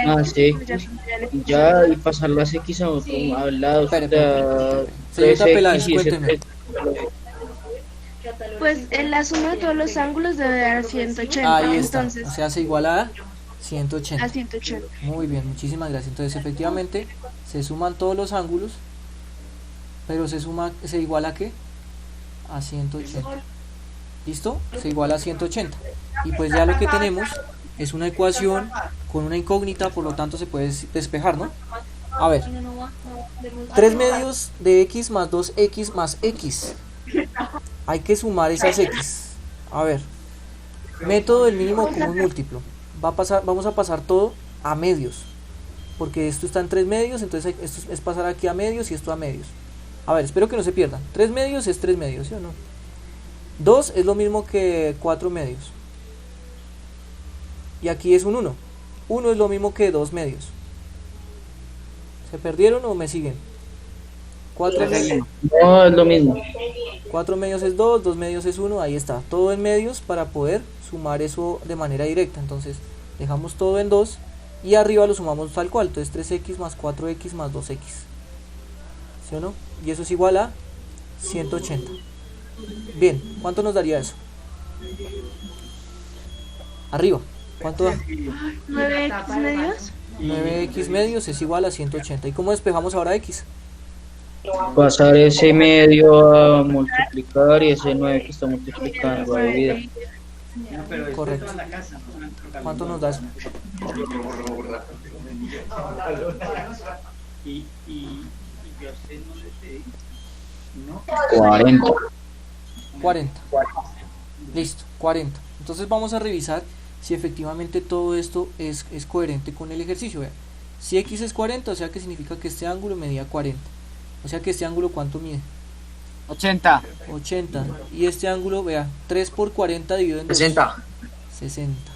más x y ya, y pasar las x a otro al lado. Espere. O Señorita sea, 3x Peláez, y ese cuénteme. 3. Pues en la suma de todos los ángulos debe dar 180. Ahí está, Entonces, o sea, se iguala a 180. a 180. Muy bien, muchísimas gracias. Entonces, efectivamente, se suman todos los ángulos, pero se iguala a ¿qué? A 180. ¿Listo? Se iguala a 180. Y pues ya lo que tenemos es una ecuación con una incógnita, por lo tanto se puede despejar, ¿no? A ver, 3 medios de x más 2x más x. Hay que sumar esas x. A ver, método del mínimo común múltiplo. Vamos a pasar todo a medios, porque esto está en 3 medios, entonces esto es pasar aquí a medios y esto a medios. A ver, espero que no se pierdan. 3 medios es 3 medios, ¿sí o no? 2 es lo mismo que 4 medios. Y aquí es un 1. 1 es lo mismo que 2 medios. ¿Se perdieron o me siguen? 4 medios. No, es lo mismo. 4 medios es 2, 2 medios es 1, ahí está. Todo en medios para poder sumar eso de manera directa. Entonces dejamos todo en 2 y arriba lo sumamos tal cual. Entonces 3x más 4x más 2x. ¿Sí o no? Y eso es igual a 180. Bien, ¿cuánto nos daría eso? Arriba, ¿cuánto da? 9x medios. 9x medios es igual a 180. ¿Y cómo despejamos ahora x? Pasar ese medio a multiplicar y ese 9 que está multiplicando a dividir. Correcto. ¿Cuánto nos da eso? 40. Listo, 40. Entonces vamos a revisar si efectivamente todo esto es coherente con el ejercicio. Vean, si x es 40, o sea que significa que este ángulo medía 40. O sea que este ángulo, ¿cuánto mide? 80. 80. Y este ángulo, vea, 3 por 40 dividido en 2. 60.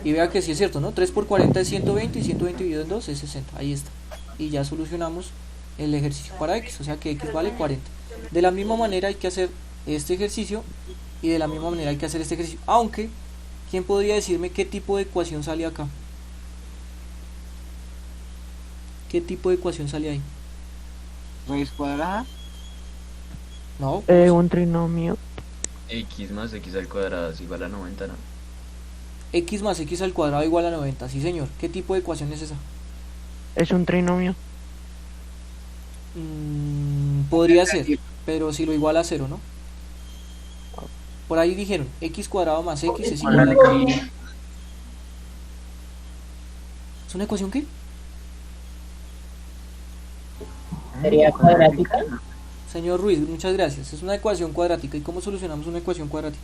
Y vea que sí es cierto, ¿no? 3 por 40 es 120 y 120 dividido en 2 es 60. Ahí está. Y ya solucionamos el ejercicio para x, o sea que x vale 40. De la misma manera hay que hacer este ejercicio y de la misma manera hay que hacer este ejercicio. Aunque, ¿quién podría decirme qué tipo de ecuación sale acá? ¿Qué tipo de ecuación sale ahí? ¿Raíz cuadrada? No. Un trinomio. X más x al cuadrado es igual a 90, ¿no? X más x al cuadrado igual a 90, sí señor. ¿Qué tipo de ecuación es esa? Es un trinomio. Podría ser, pero si lo iguala a 0, ¿no? Por ahí dijeron, x cuadrado más x es igual a... ¿Es una ecuación qué? ¿Sería cuadrática? Señor Ruiz, muchas gracias. Es una ecuación cuadrática. ¿Y cómo solucionamos una ecuación cuadrática?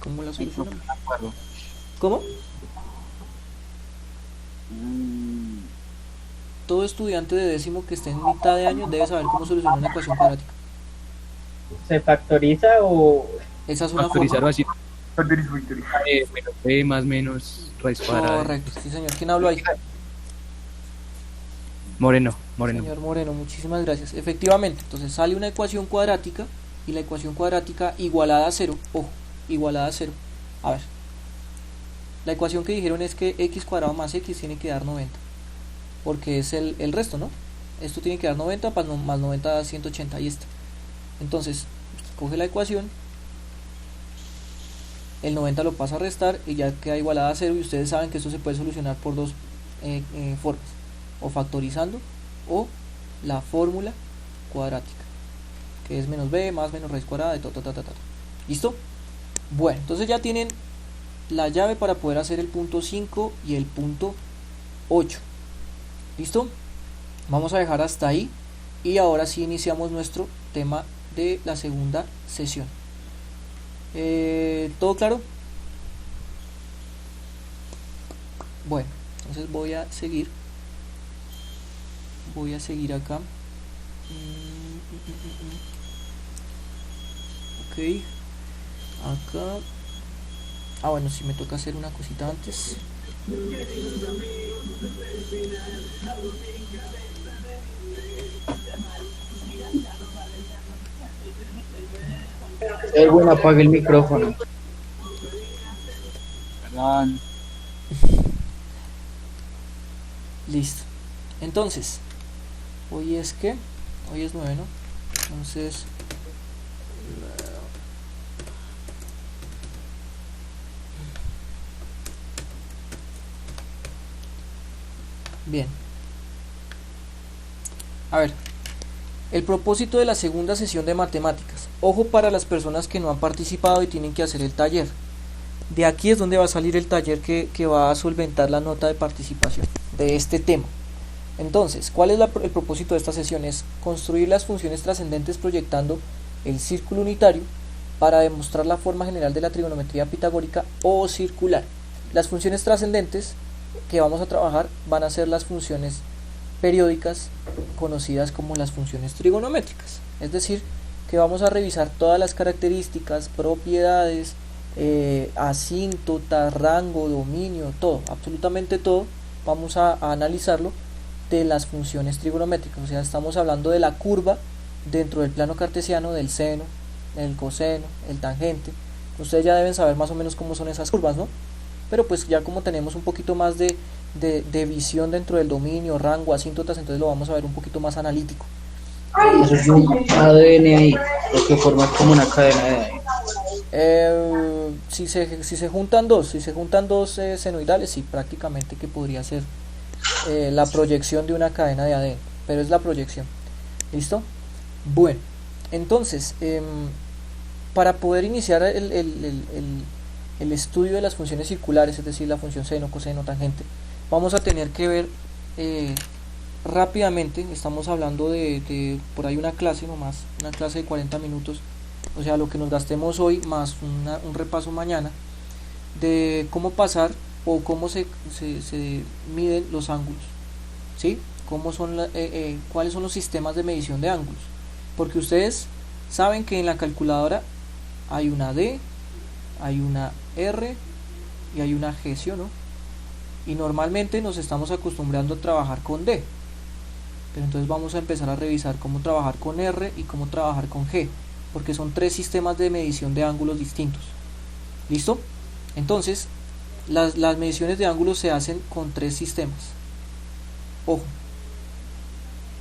¿Cómo la solucionamos? ¿Cómo? Todo estudiante de décimo que esté en mitad de año debe saber cómo solucionar una ecuación cuadrática. ¿Se factoriza o...? Esa es una Factorizar forma. así. Menos b más menos raíz cuadrada. Correcto, sí señor. ¿Quién habló ahí? Moreno. Señor Moreno, muchísimas gracias. Efectivamente, entonces sale una ecuación cuadrática y la ecuación cuadrática igualada a 0. Ojo, igualada a 0. A ver. La ecuación que dijeron es que x cuadrado más x tiene que dar 90. Porque es el resto, ¿no? Esto tiene que dar 90 más 90 da 180. Ahí está. Entonces, coge la ecuación. El 90 lo pasa a restar y ya queda igualada a 0. Y ustedes saben que esto se puede solucionar por dos formas. O factorizando o la fórmula cuadrática, que es menos b más menos raíz cuadrada de ¿Listo? Bueno, entonces ya tienen la llave para poder hacer el punto 5 y el punto 8. ¿Listo? Vamos a dejar hasta ahí y ahora sí iniciamos nuestro tema de la segunda sesión. ¿Todo claro? Bueno, entonces voy a seguir acá. Ok, acá. Bueno, si me toca hacer una cosita antes. El bueno, apague el micrófono. Perdón. Listo. Entonces, hoy es 9, ¿no? Entonces, bien. A ver, el propósito de la segunda sesión de matemáticas. Ojo para las personas que no han participado y tienen que hacer el taller. De aquí es donde va a salir el taller que va a solventar la nota de participación de este tema. Entonces, ¿cuál es el propósito de esta sesión? Es construir las funciones trascendentes proyectando el círculo unitario para demostrar la forma general de la trigonometría pitagórica o circular. Las funciones trascendentes que vamos a trabajar van a ser las funciones periódicas conocidas como las funciones trigonométricas. Es decir, que vamos a revisar todas las características, propiedades, asíntota, rango, dominio, todo, absolutamente todo, vamos a analizarlo de las funciones trigonométricas. O sea, estamos hablando de la curva dentro del plano cartesiano, del seno, el coseno, el tangente. Ustedes ya deben saber más o menos cómo son esas curvas, ¿no? Pero pues ya como tenemos un poquito más de visión dentro del dominio, rango, asíntotas, entonces lo vamos a ver un poquito más analítico. Eso es un ADN ahí, lo que forma como una cadena de ADN. Si se juntan dos senoidales, sí, prácticamente que podría ser la proyección de una cadena de ADN, pero es la proyección. ¿Listo? Bueno, entonces, para poder iniciar el estudio de las funciones circulares, es decir, la función seno, coseno, tangente, vamos a tener que ver rápidamente, estamos hablando de por ahí una clase nomás, una clase de 40 minutos, o sea, lo que nos gastemos hoy más un repaso mañana, de cómo pasar o cómo se miden los ángulos, ¿sí? ¿Cuáles son los sistemas de medición de ángulos? Porque ustedes saben que en la calculadora hay una D, hay una R y hay una G, ¿sí o no? Y normalmente nos estamos acostumbrando a trabajar con D, pero entonces vamos a empezar a revisar cómo trabajar con R y cómo trabajar con G, porque son tres sistemas de medición de ángulos distintos. ¿Listo? Entonces, las mediciones de ángulos se hacen con tres sistemas. Ojo.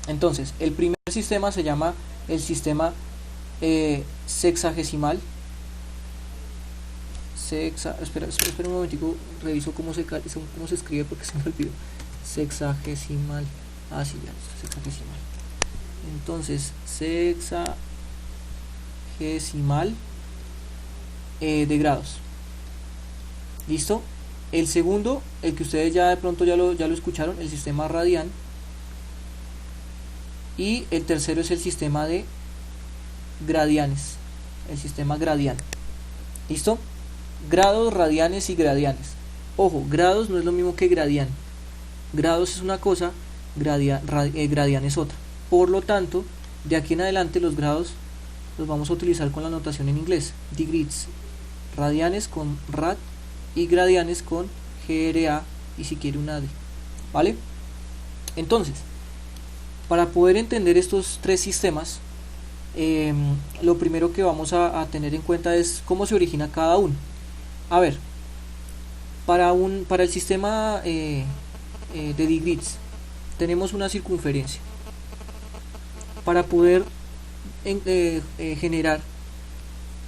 Entonces, el primer sistema se llama el sistema sexagesimal. Espera un momentico, reviso cómo se escribe porque se me olvidó. Sexagesimal. Ah, sí, ya, sexagesimal. Entonces, sexagesimal de grados. ¿Listo? El segundo, el que ustedes ya de pronto ya lo escucharon, el sistema radian. Y el tercero es el sistema de gradianes, el sistema gradian. ¿Listo? Grados, radianes y gradianes. Ojo, grados no es lo mismo que gradian. Grados es una cosa, gradian es otra. Por lo tanto, de aquí en adelante los grados los vamos a utilizar con la notación en inglés. Degrees, radianes con rad y gradianes con GRA y si quiere una D. ¿Vale? Entonces, para poder entender estos tres sistemas, lo primero que vamos a tener en cuenta es cómo se origina cada uno. A ver, para el sistema de Degrees tenemos una circunferencia. Para poder generar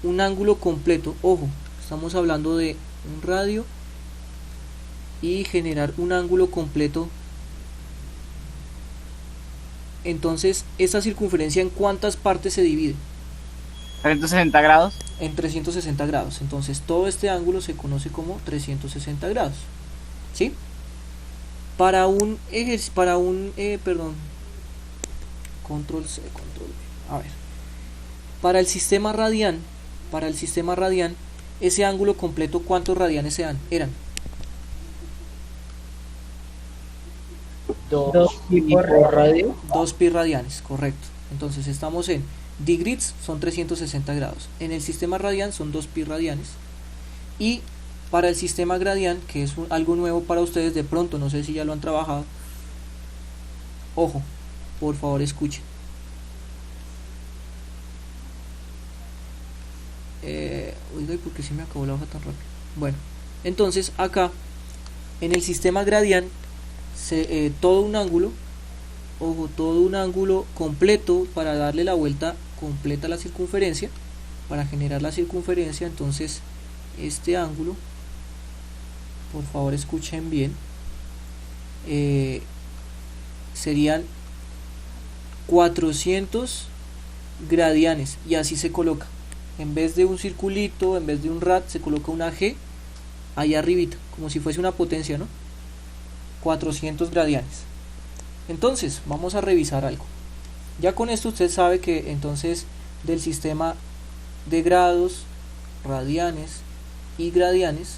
un ángulo completo, ojo, estamos hablando de un radio y generar un ángulo completo. Entonces, esta circunferencia, ¿en cuántas partes se divide? 360 grados. En 360 grados. Entonces, todo este ángulo se conoce como 360 grados. ¿Sí? Para un control C, control V. A ver. Para el sistema radian, ese ángulo completo, ¿cuántos radianes eran? 2 pi por radio. 2 pi radianes, correcto. Entonces estamos en degrees, son 360 grados. En el sistema radian son 2 pi radianes. Y para el sistema gradian, que es algo nuevo para ustedes, de pronto, no sé si ya lo han trabajado. Ojo, Por favor, escuchen. Oiga, ¿y por qué se me acabó la hoja tan rápido? Bueno, entonces acá en el sistema Gradian todo un ángulo, ojo, todo un ángulo completo para darle la vuelta completa a la circunferencia, para generar la circunferencia. Entonces este ángulo, por favor escuchen bien, serían 400 gradianes, y así se coloca. En vez de un circulito, en vez de un rad, se coloca una G ahí arribita, como si fuese una potencia, ¿no? 400 gradianes. Entonces, vamos a revisar algo. Ya con esto usted sabe que entonces del sistema de grados, radianes y gradianes,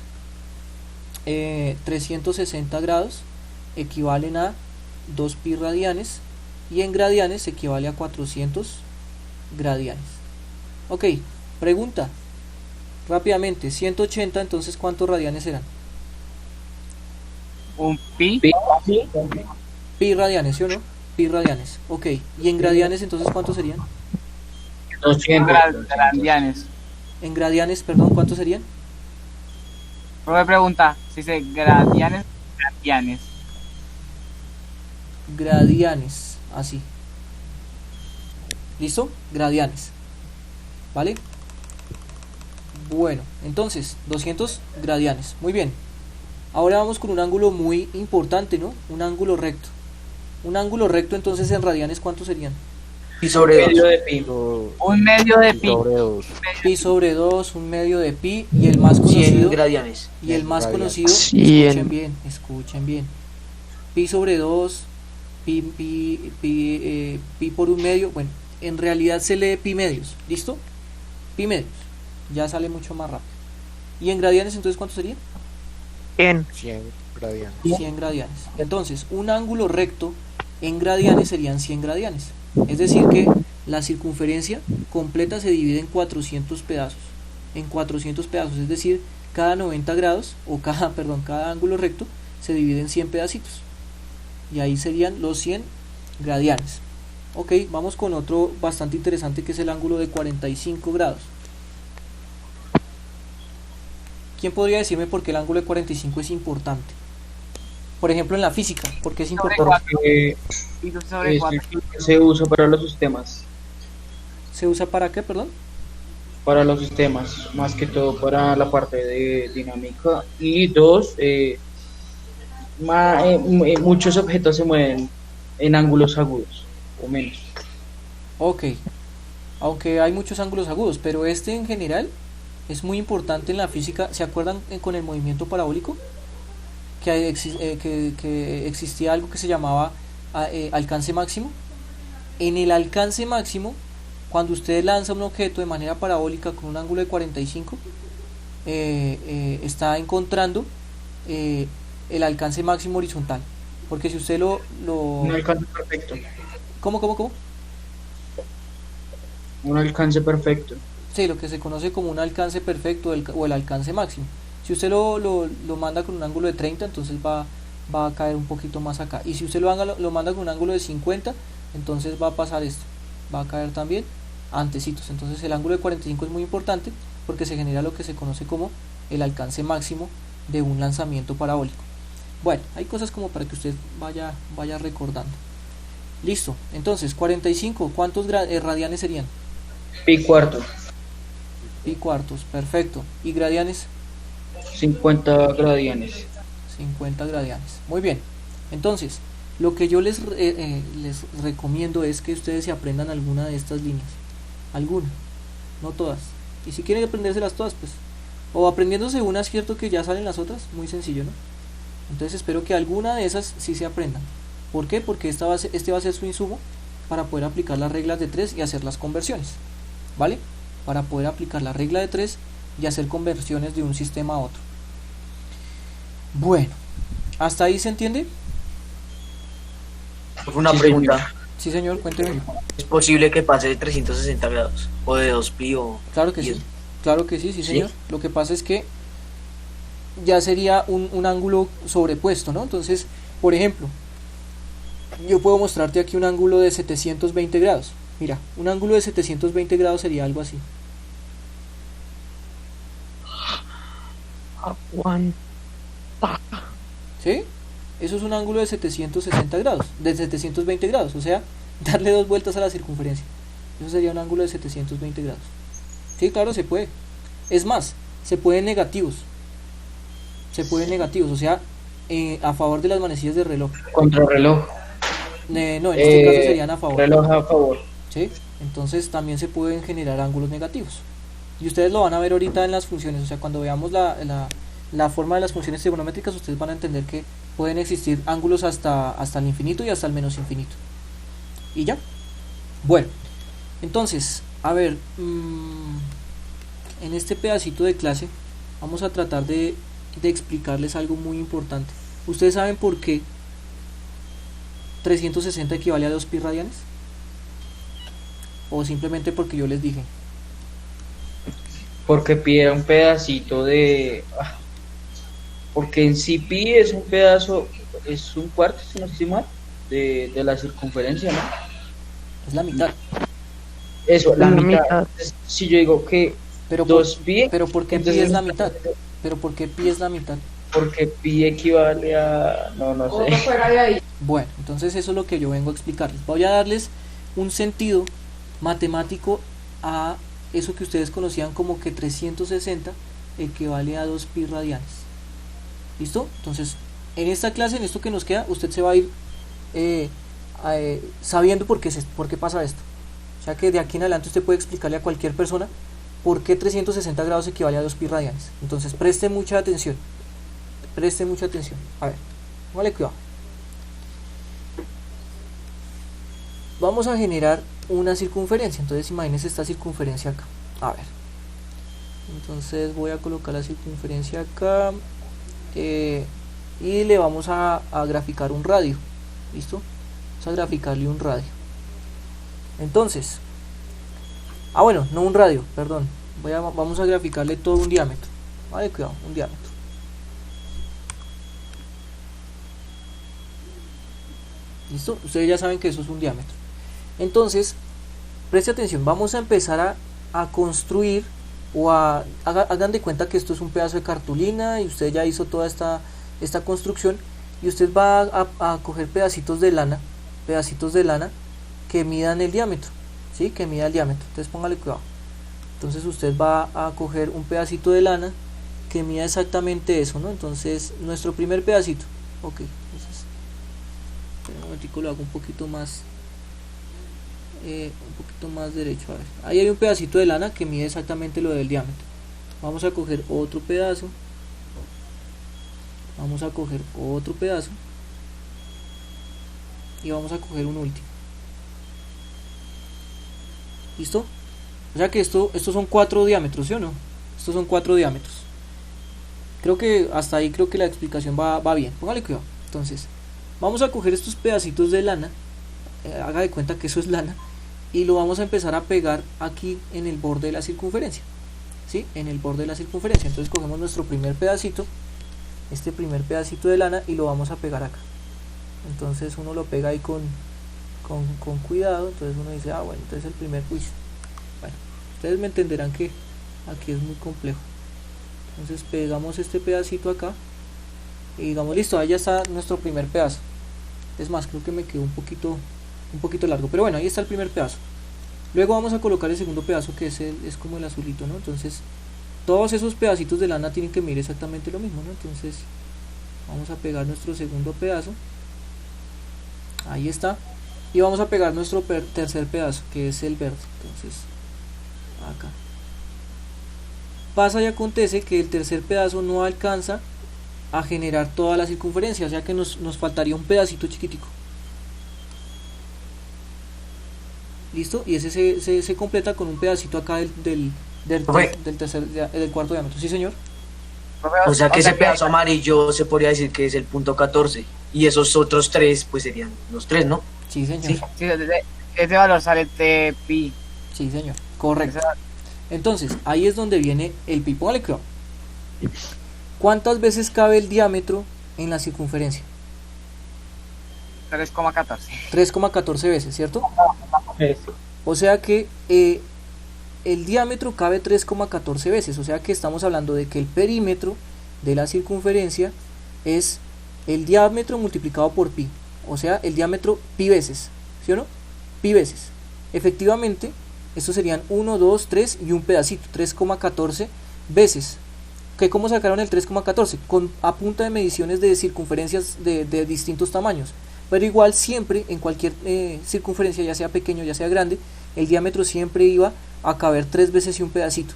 360 grados equivalen a 2 pi radianes, y en gradianes equivale a 400 gradianes. Ok, pregunta rápidamente, 180, entonces ¿cuántos radianes serán? Un pi. Pi radianes, ¿sí o no? Pi radianes, ok. ¿Y en gradianes entonces cuántos serían? 200 gradianes. En gradianes, perdón, ¿cuántos serían? Profe pregunta, si se gradianes, Gradianes, así. ¿Listo? Gradianes. ¿Vale? Bueno, entonces 200 gradianes. Muy bien. Ahora vamos con un ángulo muy importante, ¿no? Un ángulo recto. Un ángulo recto, entonces en radianes, ¿cuántos serían? Pi sobre 2. Un medio de pi. Pi sobre 2, un medio de pi, y el más conocido 100 gradianes. y el más conocido, 100. escuchen bien. Pi sobre 2, pi por un medio. Bueno, en realidad se lee pi medios, ¿listo? Pi medios, ya sale mucho más rápido. ¿Y en gradianes entonces cuánto sería? 100 gradianes. 100 gradianes. Entonces, un ángulo recto en gradianes serían 100 gradianes. Es decir que la circunferencia completa se divide en 400 pedazos. En 400 pedazos, es decir, cada 90 grados, o cada ángulo recto se divide en 100 pedacitos. Y ahí serían los 100 gradianes. Ok, vamos con otro bastante interesante, que es el ángulo de 45 grados. ¿Quién podría decirme por qué el ángulo de 45 es importante? Por ejemplo, en la física, ¿por qué es importante? Se usa para los sistemas. ¿Se usa para qué, perdón? Para los sistemas, más que todo para la parte de dinámica. Y dos, muchos objetos se mueven en ángulos agudos o menos. Ok, aunque hay muchos ángulos agudos, pero este en general es muy importante en la física. ¿Se acuerdan con el movimiento parabólico? Que existía algo que se llamaba alcance máximo. En el alcance máximo, cuando usted lanza un objeto de manera parabólica con un ángulo de 45, está encontrando el alcance máximo horizontal. Porque si usted Un alcance perfecto. ¿Cómo? Un alcance perfecto. Sí, lo que se conoce como un alcance perfecto o el alcance máximo. Si usted lo manda con un ángulo de 30, entonces va a caer un poquito más acá. Y si usted lo manda con un ángulo de 50, entonces va a pasar esto. Va a caer también antecitos. Entonces el ángulo de 45 es muy importante porque se genera lo que se conoce como el alcance máximo de un lanzamiento parabólico. Bueno, hay cosas como para que usted vaya recordando. Listo. Entonces, 45, ¿cuántos radianes serían? Pi cuarto. Pi cuartos, perfecto. ¿Y gradianes? 50 gradianes. 50 gradianes. Muy bien. Entonces, lo que yo les recomiendo es que ustedes se aprendan alguna de estas líneas. Alguna, no todas. Y si quieren aprendérselas todas, pues, o aprendiéndose una, es cierto que ya salen las otras, muy sencillo, ¿no? Entonces espero que alguna de esas sí se aprendan. ¿Por qué? Porque este va a ser su insumo para poder aplicar las reglas de 3 y hacer las conversiones, ¿vale? Para poder aplicar la regla de 3 y hacer conversiones de un sistema a otro. Bueno, ¿hasta ahí se entiende? Una pregunta. Sí, señor, cuénteme. ¿Es posible que pase de 360 grados? ¿O de 2 pi o...? Claro que sí, claro que sí, señor. ¿Sí? Lo que pasa es que ya sería un ángulo sobrepuesto, ¿no? Entonces, por ejemplo, yo puedo mostrarte aquí un ángulo de 720 grados. Mira, un ángulo de 720 grados sería algo así. Aguanta. ¿Sí? Eso es un ángulo de 760 grados, de 720 grados, o sea, darle 2 vueltas a la circunferencia. Eso sería un ángulo de 720 grados. Sí, claro, se puede. Es más, se pueden negativos. Se pueden negativos, o sea, a favor de las manecillas de reloj. Contrarreloj. No, en este caso serían a favor. Reloj a favor. ¿Sí? Entonces también se pueden generar ángulos negativos. Y ustedes lo van a ver ahorita en las funciones, o sea, cuando veamos la forma de las funciones trigonométricas, ustedes van a entender que pueden existir ángulos hasta el infinito y hasta el menos infinito. Y ya. Bueno, entonces, a ver, en este pedacito de clase vamos a tratar de explicarles algo muy importante. ¿Ustedes saben por qué 360 equivale a 2 pi radianes? ¿O simplemente porque yo les dije? Porque pi era un pedacito de... Porque en sí pi es un pedazo, es un cuarto, si no estoy mal, de la circunferencia, ¿no? Es la mitad. Eso, la mitad. Si yo digo que pero 2 pi... Pero ¿por qué pi es la mitad? Pero ¿por qué pi es la mitad? Porque pi equivale a... No sé. Bueno, entonces eso es lo que yo vengo a explicarles. Voy a darles un sentido matemático a eso que ustedes conocían como que 360 equivale a 2 pi radianes. ¿Listo? Entonces, en esta clase, en esto que nos queda, usted se va a ir sabiendo por qué pasa esto. O sea que de aquí en adelante usted puede explicarle a cualquier persona por qué 360 grados equivale a 2 pi radianes. Entonces, preste mucha atención. Preste mucha atención. A ver, póngale cuidado. Vamos a generar una circunferencia. Entonces, imagínense esta circunferencia acá. A ver. Entonces, voy a colocar la circunferencia acá. Y le vamos a graficar un radio. ¿Listo? Vamos a graficarle un radio. Entonces, bueno, no un radio, perdón. Vamos a graficarle todo un diámetro. Vale, cuidado, un diámetro. ¿Listo? Ustedes ya saben que eso es un diámetro. Entonces, preste atención, vamos a empezar a construir hagan de cuenta que esto es un pedazo de cartulina y usted ya hizo toda esta construcción y usted va a coger pedacitos de lana que midan el diámetro, ¿sí? Que mida el diámetro. Entonces póngale cuidado. Entonces usted va a coger un pedacito de lana que mida exactamente eso, ¿no? Entonces nuestro primer pedacito, ok, entonces un momentico, lo hago un poquito más derecho. A ver, ahí hay un pedacito de lana que mide exactamente lo del diámetro. Vamos a coger otro pedazo, y vamos a coger un último. ¿Listo? O sea que estos son 4 diámetros, ¿sí o no? Estos son 4 diámetros. Creo que hasta ahí la explicación va bien. Póngale cuidado. Entonces, vamos a coger estos pedacitos de lana, haga de cuenta que eso es lana, y lo vamos a empezar a pegar aquí en el borde de la circunferencia, ¿sí? En el borde de la circunferencia. Entonces cogemos nuestro primer pedacito, este primer pedacito de lana, y lo vamos a pegar acá. Entonces uno lo pega ahí con cuidado. Entonces uno dice, bueno, entonces el primer juicio. Bueno, ustedes me entenderán que aquí es muy complejo. Entonces pegamos este pedacito acá y digamos, listo, ahí ya está nuestro primer pedazo. Es más, creo que me quedó un poquito largo, pero bueno, ahí está el primer pedazo. Luego vamos a colocar el segundo pedazo, que es como el azulito, ¿no? Entonces todos esos pedacitos de lana tienen que medir exactamente lo mismo, ¿no? Entonces vamos a pegar nuestro segundo pedazo, ahí está, y vamos a pegar nuestro tercer pedazo, que es el verde. Entonces acá pasa y acontece que el tercer pedazo no alcanza a generar toda la circunferencia, o sea que nos faltaría un pedacito chiquitico. ¿Listo? Y ese se completa con un pedacito acá del cuarto diámetro. ¿Sí, señor? O sea que ese pedazo amarillo se podría decir que es el punto 14 y esos otros 3 pues serían los 3, ¿no? Sí, señor. Sí, ese valor sale de pi. Sí, señor, correcto. Entonces, ahí es donde viene el pi. Póngale cuidado. ¿Cuántas veces cabe el diámetro en la circunferencia? 3,14. 3,14 veces, ¿cierto? O sea que el diámetro cabe 3,14 veces, o sea que estamos hablando de que el perímetro de la circunferencia es el diámetro multiplicado por pi, o sea, el diámetro pi veces, ¿sí o no? Pi veces. Efectivamente, estos serían 1, 2, 3 y un pedacito, 3,14 veces. ¿Cómo sacaron el 3,14? A punta de mediciones de circunferencias de distintos tamaños. Pero igual siempre, en cualquier circunferencia, ya sea pequeño, ya sea grande, el diámetro siempre iba a caber 3 veces y un pedacito.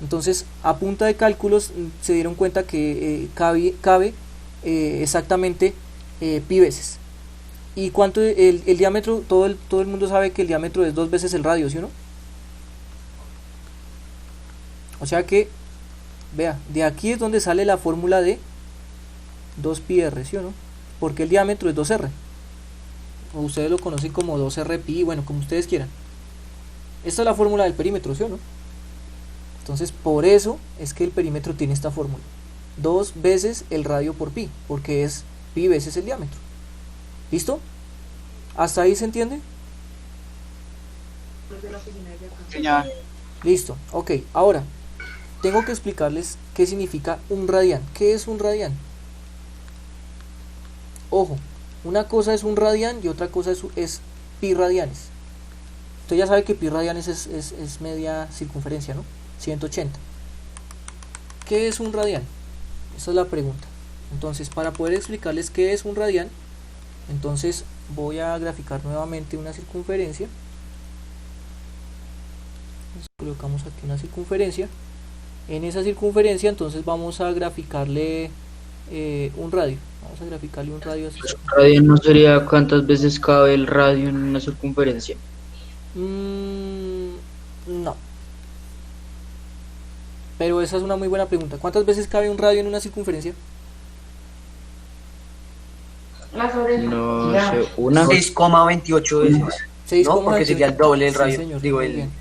Entonces, a punta de cálculos, se dieron cuenta que cabe exactamente pi veces. ¿Y cuánto el diámetro? Todo el mundo sabe que el diámetro es 2 veces el radio, ¿sí o no? O sea que, vea, de aquí es donde sale la fórmula de 2πr, ¿sí o no? Porque el diámetro es 2r. O ustedes lo conocen como 2r pi, bueno, como ustedes quieran. Esta es la fórmula del perímetro, ¿sí o no? Entonces, por eso es que el perímetro tiene esta fórmula. 2 veces el radio por pi, porque es pi veces el diámetro. ¿Listo? ¿Hasta ahí se entiende? Señor. Listo, ok. Ahora, tengo que explicarles qué significa un radián. ¿Qué es un radián? Ojo, una cosa es un radián y otra cosa es pi radianes. Usted ya sabe que pi radianes es media circunferencia, ¿no? 180. ¿Qué es un radián? Esa es la pregunta. Entonces, para poder explicarles qué es un radián, entonces voy a graficar nuevamente una circunferencia. Nos colocamos aquí una circunferencia. En esa circunferencia entonces vamos a graficarle un radio. Vamos a graficarle un radio así. ¿El radio no sería cuántas veces cabe el radio en una circunferencia? No. Pero esa es una muy buena pregunta. ¿Cuántas veces cabe un radio en una circunferencia? No sé, una. 6,28 veces. No, porque sería el doble del radio. Sí, señor, digo, muy bien.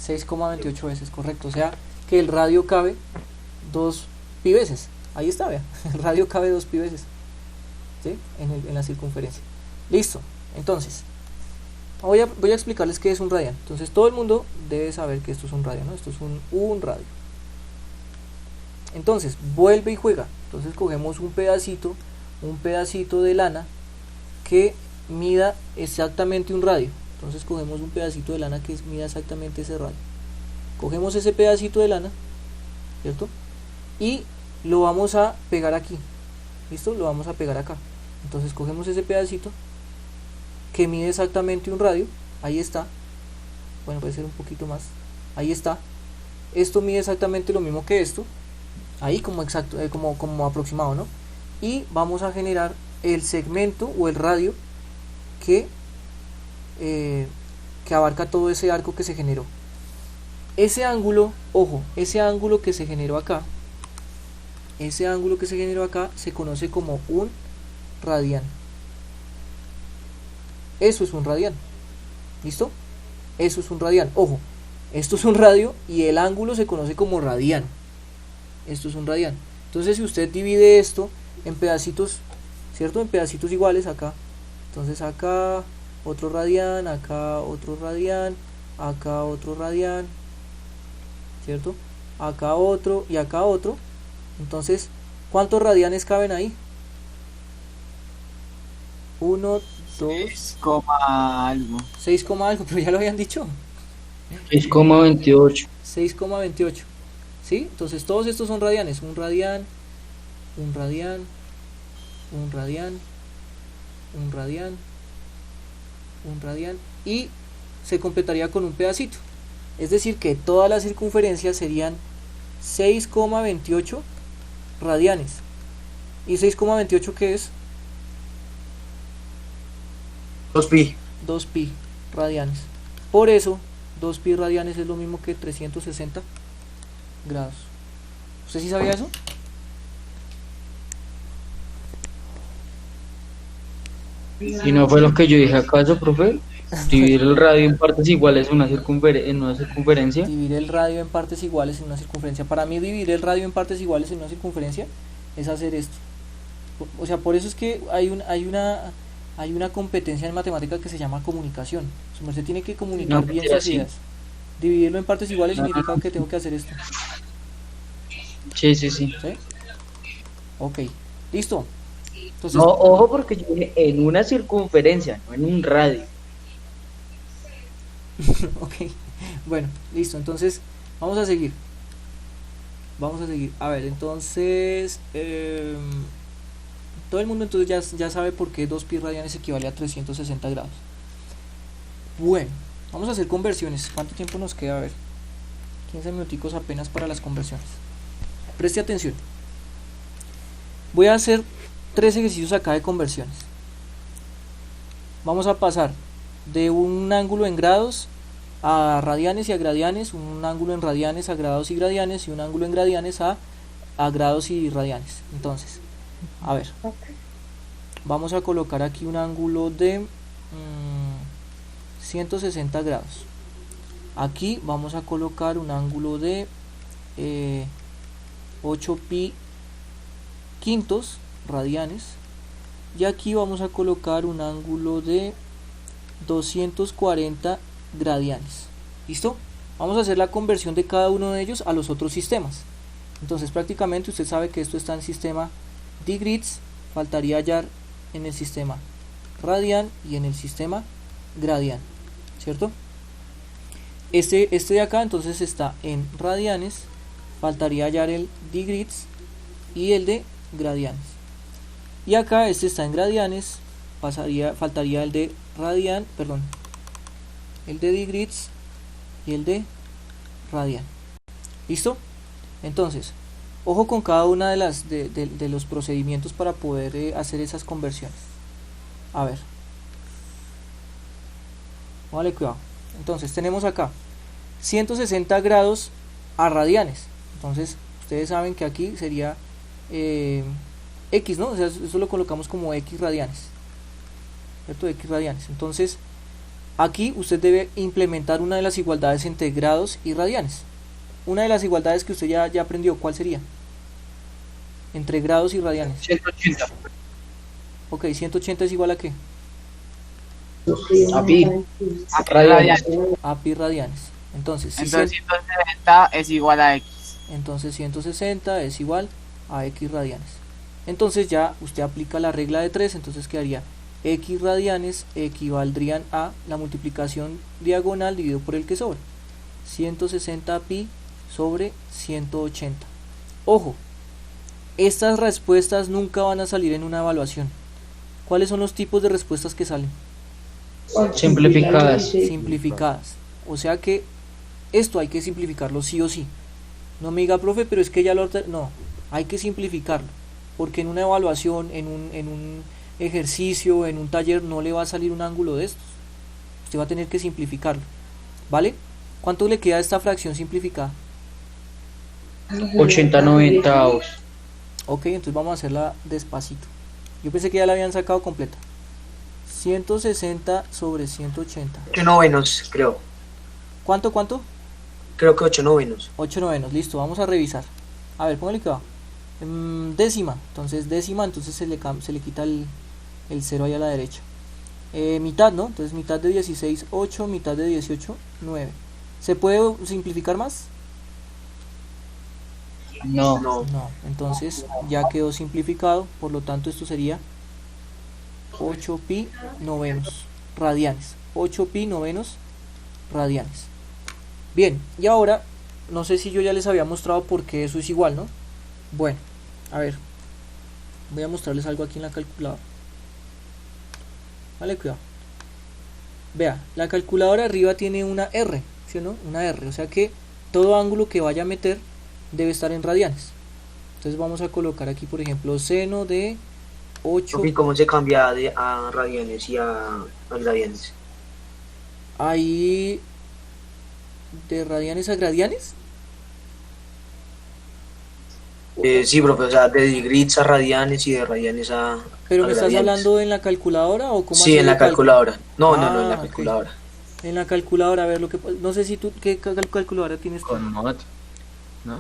6,28 veces, correcto. O sea que el radio cabe 2 pi veces. Ahí está, vea. El radio cabe 2 pi veces, ¿sí? En la circunferencia. Listo. Entonces, voy a explicarles qué es un radián. Entonces, todo el mundo debe saber que esto es un radio, ¿no? Esto es un radio. Entonces, vuelve y juega. Entonces, cogemos un pedacito de lana que mida exactamente un radio. Entonces cogemos un pedacito de lana que mida exactamente ese radio. Cogemos ese pedacito de lana, ¿cierto? Y lo vamos a pegar aquí. ¿Listo? Lo vamos a pegar acá. Entonces cogemos ese pedacito que mide exactamente un radio. Ahí está. Bueno, puede ser un poquito más. Ahí está. Esto mide exactamente lo mismo que esto. Ahí como exacto, como aproximado, ¿no? Y vamos a generar el segmento o el radio que abarca todo ese arco que se generó. Ese ángulo, ojo, ese ángulo que se generó acá, se conoce como un radián. Eso es un radián. ¿Listo? Eso es un radián. Ojo, esto es un radio y el ángulo se conoce como radián. Esto es un radián. Entonces, si usted divide esto en pedacitos, ¿cierto? En pedacitos iguales acá. Entonces acá otro radián, acá otro radián, acá otro radián, ¿cierto? Acá otro y acá otro. Entonces, ¿cuántos radianes caben ahí? 1, 2, 6, algo. 6, algo, pero ya lo habían dicho. 6,28. 6,28. ¿Sí? Entonces todos estos son radianes. Un radián, un radián, un radián, un radián, un radián, y se completaría con un pedacito. Es decir que toda la circunferencia serían 6,28 radianes. ¿Y 6,28 qué es? 2 pi. 2 pi radianes. Por eso 2 pi radianes es lo mismo que 360 grados. ¿Usted sí sabía eso? ¿Y no fue lo que yo dije acaso, profe? Dividir el radio en partes iguales en una circunferencia. Dividir el radio en partes iguales en una circunferencia. Para mí dividir el radio en partes iguales en una circunferencia es hacer esto. O sea, por eso es que hay una hay una competencia en matemática que se llama comunicación. Su merced tiene que comunicar No, bien mentira, sus sí. ideas. Dividirlo en partes iguales significa que tengo que hacer esto. Sí. ¿Sí? Ok, listo. Entonces, No, ojo, porque yo dije en una circunferencia, no en un radio. ok, bueno, listo. Entonces, vamos a seguir. A ver, entonces, todo el mundo entonces ya sabe por qué 2 pi radianes equivale a 360 grados. Bueno, vamos a hacer conversiones. ¿Cuánto tiempo nos queda? A ver, 15 minuticos apenas para las conversiones. Preste atención. Voy a hacer 3 ejercicios acá de conversiones. Vamos a pasar de un ángulo en grados a radianes y a gradianes, un ángulo en radianes a grados y gradianes, y un ángulo en gradianes a grados y radianes. Entonces, a ver, vamos a colocar aquí un ángulo de 160 grados. Aquí vamos a colocar un ángulo de 8 pi quintos radianes, y aquí vamos a colocar un ángulo de 240 gradianes. ¿Listo? Vamos a hacer la conversión de cada uno de ellos a los otros sistemas. Entonces prácticamente usted sabe que esto está en sistema digrids, faltaría hallar en el sistema radian y en el sistema gradian, ¿cierto? Este de acá entonces está en radianes, faltaría hallar el digrids y el de gradianes. Y acá este está en gradianes, faltaría el de radian, perdón, el de digrids y el de radian. ¿Listo? Entonces, ojo con cada una de los procedimientos para poder hacer esas conversiones. A ver, vale, cuidado. Entonces tenemos acá 160 grados a radianes. Entonces ustedes saben que aquí sería X, ¿no? O sea, eso lo colocamos como X radianes, ¿cierto? X radianes. Entonces aquí usted debe implementar una de las igualdades entre grados y radianes. Una de las igualdades que usted ya aprendió, ¿cuál sería? Entre grados y radianes. 180. Ok, 180 es igual a ¿qué? A pi. A pi radianes. Entonces, Entonces 160 es igual a X. Entonces 160 es igual a X radianes. Entonces ya usted aplica la regla de 3, entonces quedaría X radianes equivaldrían a la multiplicación diagonal dividido por el que sobra. 160 pi sobre 180. Ojo, estas respuestas nunca van a salir en una evaluación. ¿Cuáles son los tipos de respuestas que salen? Simplificadas. Simplificadas. O sea que esto hay que simplificarlo sí o sí. No me diga, profe, pero es que ya no, hay que simplificarlo, porque en una evaluación, en un ejercicio, en un taller, no le va a salir un ángulo de estos. Usted va a tener que simplificarlo, ¿vale? ¿Cuánto le queda a esta fracción simplificada? 80/90. Ok, entonces vamos a hacerla despacito. Yo pensé que ya la habían sacado completa. 160 sobre 180. 8 novenos, creo. ¿Cuánto? Creo que 8 novenos. 8 novenos, listo, vamos a revisar. A ver, póngale que va. Décima, entonces se le quita el 0 ahí a la derecha. Mitad, ¿no? Entonces mitad de 16, 8, mitad de 18, 9. ¿Se puede simplificar más? No. Entonces ya quedó simplificado, por lo tanto esto sería 8 pi novenos radianes. 8 pi novenos radianes. Bien, y ahora, no sé si yo ya les había mostrado por qué eso es igual, ¿no? Bueno, a ver, voy a mostrarles algo aquí en la calculadora. Vale, cuidado. Vea, la calculadora arriba tiene una R, ¿sí o no? Una R, o sea que todo ángulo que vaya a meter debe estar en radianes. Entonces vamos a colocar aquí, por ejemplo, seno de 8. ¿Y cómo se cambia a radianes y a gradianes? Ahí, de radianes a gradianes. Sí, profe, o sea, de digrids a radianes y de radianes a ¿Pero a me estás gradianes. hablando en la calculadora o cómo? Sí, en la calculadora. No, en la ok. calculadora. En la calculadora, a ver, no sé si tú, ¿qué calculadora tienes tú? Con mod, ¿no?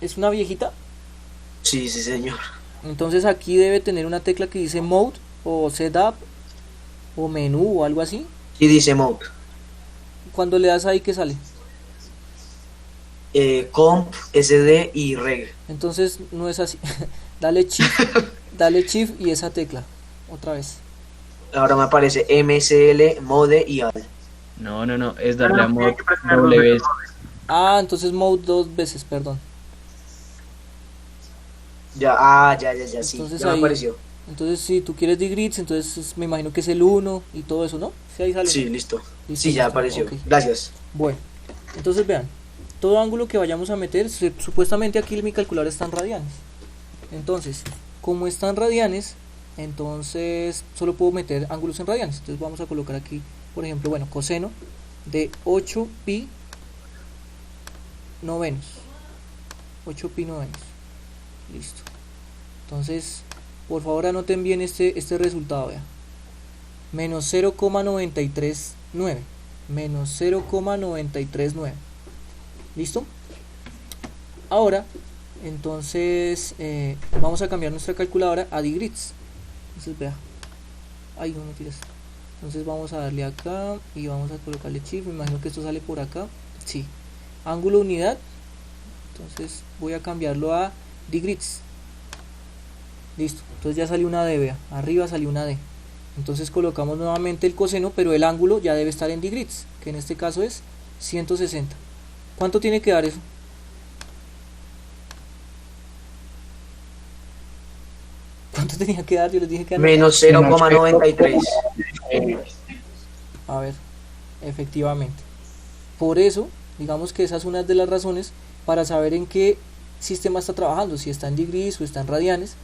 ¿Es una viejita? Sí, señor. Entonces aquí debe tener una tecla que dice Mode o setup o menú o algo así. Y dice mode. Cuando le das ahí, ¿qué sale? Comp, SD y reg. Entonces no es así. Dale shift y esa tecla otra vez. Ahora me aparece MSL, mode y al. No, es darle a mod doble vez. Ah, entonces mode 2 veces, perdón. Ya, sí, Entonces ya me ahí, apareció. entonces si tú quieres digrids, entonces me imagino que es el 1 y todo eso, ¿no? Sí, ahí sale. Sí, listo. Listo, Sí, ya listo, apareció. ok. Gracias. Bueno, entonces vean, todo ángulo que vayamos a meter, supuestamente aquí mi calculadora está en radianes. Entonces, como está en radianes, entonces solo puedo meter ángulos en radianes. Entonces vamos a colocar aquí, por ejemplo, bueno, coseno de 8pi novenos. 8pi novenos. Listo. Entonces, por favor anoten bien este resultado, vea. Menos 0,939. Menos 0,939. ¿Listo? Ahora, entonces, vamos a cambiar nuestra calculadora a digrids. Entonces, vea. Ay, no mentiras. Entonces vamos a darle acá y vamos a colocarle shift. Me imagino que esto sale por acá. Sí. Ángulo unidad. Entonces voy a cambiarlo a digrids. Listo. Entonces ya salió una D, vea. Arriba salió una D. Entonces colocamos nuevamente el coseno, pero el ángulo ya debe estar en digrids, que en este caso es 160. ¿Cuánto tiene que dar eso? ¿Cuánto tenía que dar? Yo les dije que menos 0,93. A ver, efectivamente. Por eso, digamos que esa es una de las razones para saber en qué sistema está trabajando, si está en degrees o está en radianes,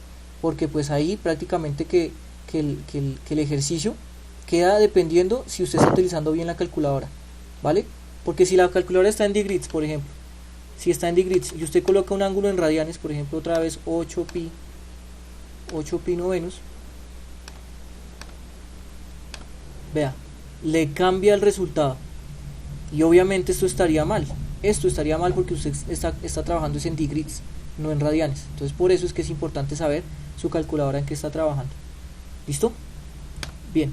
porque pues ahí prácticamente que el ejercicio queda dependiendo si usted está utilizando bien la calculadora, ¿vale? Porque si la calculadora está en degrees, por ejemplo, si está en degrees y usted coloca un ángulo en radianes, por ejemplo, otra vez 8pi novenos, vea, le cambia el resultado y obviamente esto estaría mal porque usted está trabajando en degrees, no en radianes. Entonces por eso es que es importante saber su calculadora en qué está trabajando. ¿Listo? Bien.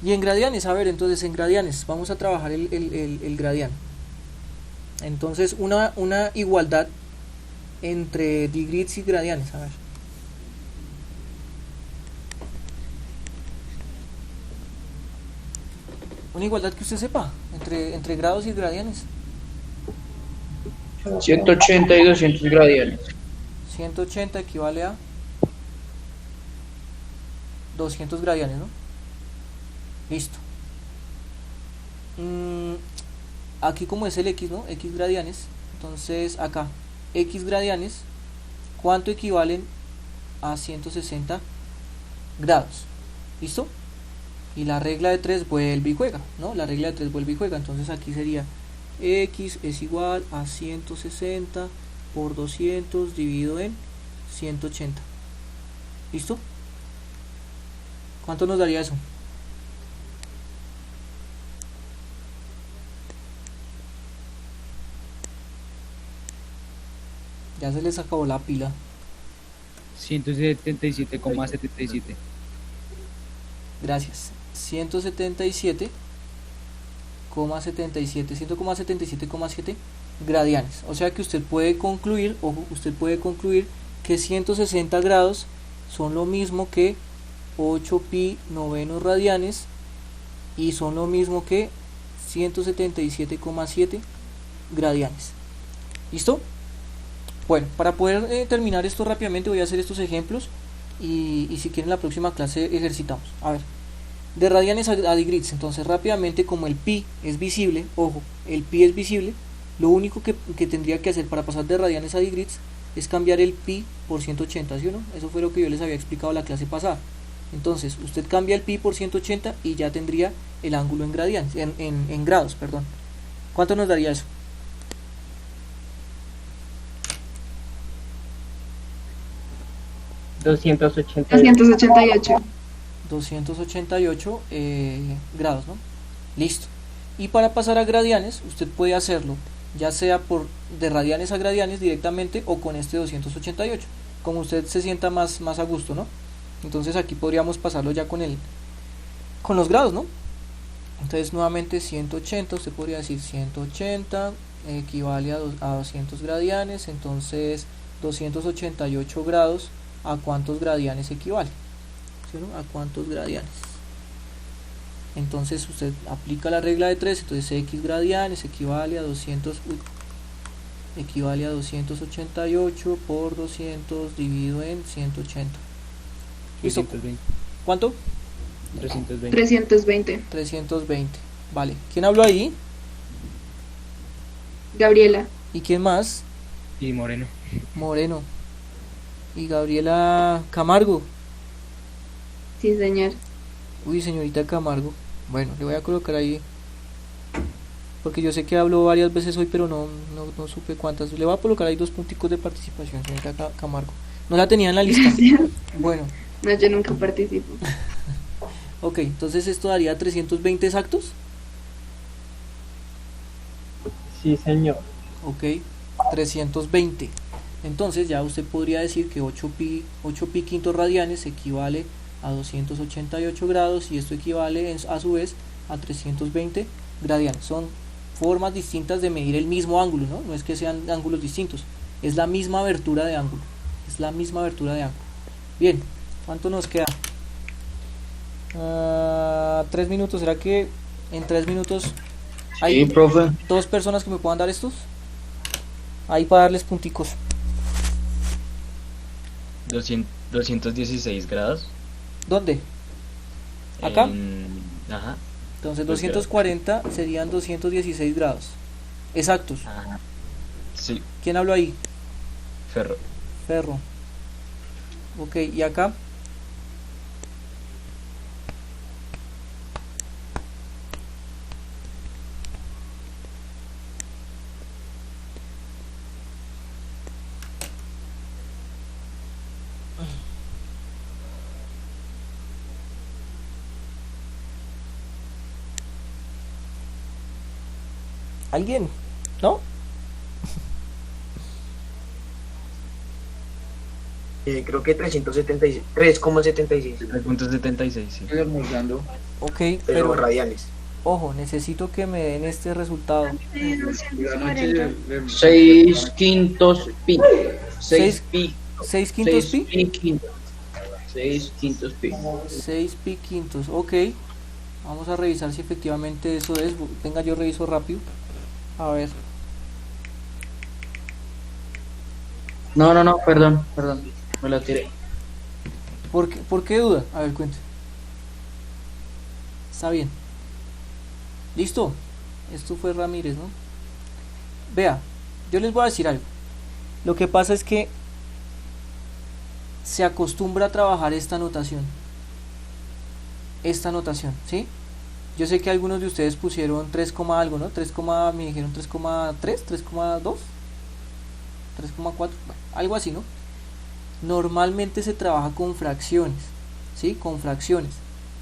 Y en gradianes, a ver, entonces en gradianes vamos a trabajar el gradiano. Entonces una igualdad entre degrees y gradianes, a ver. Una igualdad que usted sepa entre grados y gradianes. 180 y 200 gradianes. 180 equivale a 200 gradianes, ¿no? Listo. Aquí como es el x, ¿no? X gradianes. Entonces acá, x gradianes, ¿cuánto equivalen a 160 grados? ¿Listo? Y la regla de 3 vuelve y juega, ¿no? La regla de 3 vuelve y juega. Entonces aquí sería x es igual a 160 por 200 dividido en 180. ¿Listo? ¿Cuánto nos daría eso? Ya se les acabó la pila. 177,77. Gracias. 177,7 gradianes. O sea que usted puede concluir, que 160 grados son lo mismo que 8pi novenos radianes y son lo mismo que 177,7 gradianes. ¿Listo? Bueno, para poder terminar esto rápidamente voy a hacer estos ejemplos y si quieren la próxima clase ejercitamos. A ver, de radianes a degrees. Entonces rápidamente, como el pi es visible, ojo, el pi es visible, lo único que tendría que hacer para pasar de radianes a degrees es cambiar el pi por 180, ¿sí o no? Eso fue lo que yo les había explicado la clase pasada. Entonces usted cambia el pi por 180 y ya tendría el ángulo en gradianes, en grados, perdón. ¿Cuánto nos daría eso? $288. 288 grados, ¿no? Listo. Y para pasar a gradianes, usted puede hacerlo ya sea de radianes a gradianes directamente o con este 288, como usted se sienta más a gusto, ¿no? Entonces aquí podríamos pasarlo ya con los grados, ¿no? Entonces nuevamente 180, usted podría decir 180 equivale a 200 gradianes, entonces 288 grados, ¿a cuántos gradianes equivale? ¿Sí, no? ¿A cuántos gradianes? Entonces usted aplica la regla de 3, entonces x gradianes equivale a 288 por 200 dividido en 180. ¿Listo? 320. ¿Cuánto? 320. 320. Vale. ¿Quién habló ahí? Gabriela. ¿Y quién más? Y Moreno. Moreno. Y Gabriela Camargo. Sí, señor. Uy, señorita Camargo. Bueno, le voy a colocar ahí. Porque yo sé que hablo varias veces hoy, pero no supe cuántas. Le voy a colocar ahí 2 punticos de participación, señorita Camargo. No la tenía en la lista. Bueno. No, yo nunca participo. Ok, entonces esto daría 320 exactos. Sí, señor. Ok, 320. Entonces ya usted podría decir que 8 pi quintos radianes equivale a 288 grados y esto equivale a su vez a 320 gradianes. Son formas distintas de medir el mismo ángulo, ¿no? No es que sean ángulos distintos, es la misma abertura de ángulo. Es la misma abertura de ángulo. Bien, ¿cuánto nos queda? 3 minutos. ¿Será que en 3 minutos hay profe. 2 personas que me puedan dar estos? Ahí para darles punticos. 216 grados. ¿Dónde? ¿Acá? Ajá. Entonces 240 serían 216 grados. Exactos. Ajá. Sí. ¿Quién habló ahí? Ferro. Ok, ¿y acá? ¿Alguien? ¿No? Creo que 376, 3,76. 3.76, sí. Ok, pero pero radianes. ojo, necesito que me den este resultado. 6 quintos pi. 6 pi. 6 quintos pi. 6 quintos pi. 6 pi quintos, ok. Vamos a revisar si efectivamente eso es. Venga, yo reviso rápido. A ver. No, perdón. Me la tiré. ¿Por qué duda? A ver, cuente. Está bien. Listo. Esto fue Ramírez, ¿no? Vea, yo les voy a decir algo. Lo que pasa es que se acostumbra a trabajar esta notación. ¿Sí? Yo sé que algunos de ustedes pusieron 3, algo, ¿no? 3, me dijeron 3,3, 3,2, 3,4, bueno, algo así, ¿no? Normalmente se trabaja con fracciones, ¿sí? Con fracciones.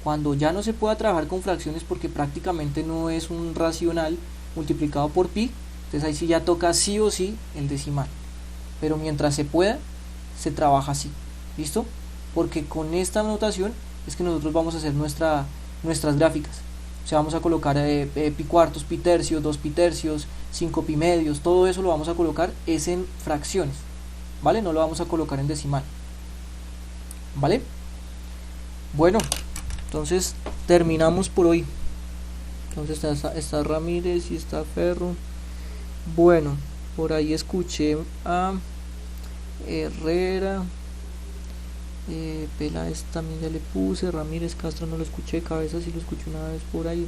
Cuando ya no se pueda trabajar con fracciones porque prácticamente no es un racional multiplicado por pi, entonces ahí sí ya toca sí o sí el decimal. Pero mientras se pueda, se trabaja así, ¿listo? Porque con esta notación es que nosotros vamos a hacer nuestras gráficas. O sea, vamos a colocar pi cuartos, pi tercios, 2 pi tercios, 5 pi medios, todo eso lo vamos a colocar es en fracciones, ¿vale? No lo vamos a colocar en decimal, ¿vale? Bueno, entonces terminamos por hoy. Entonces está Ramírez y está Ferro. Bueno, por ahí escuché a Herrera. Peláez también ya le puse. Ramírez Castro no lo escuché. Cabeza sí lo escuché una vez por ahí.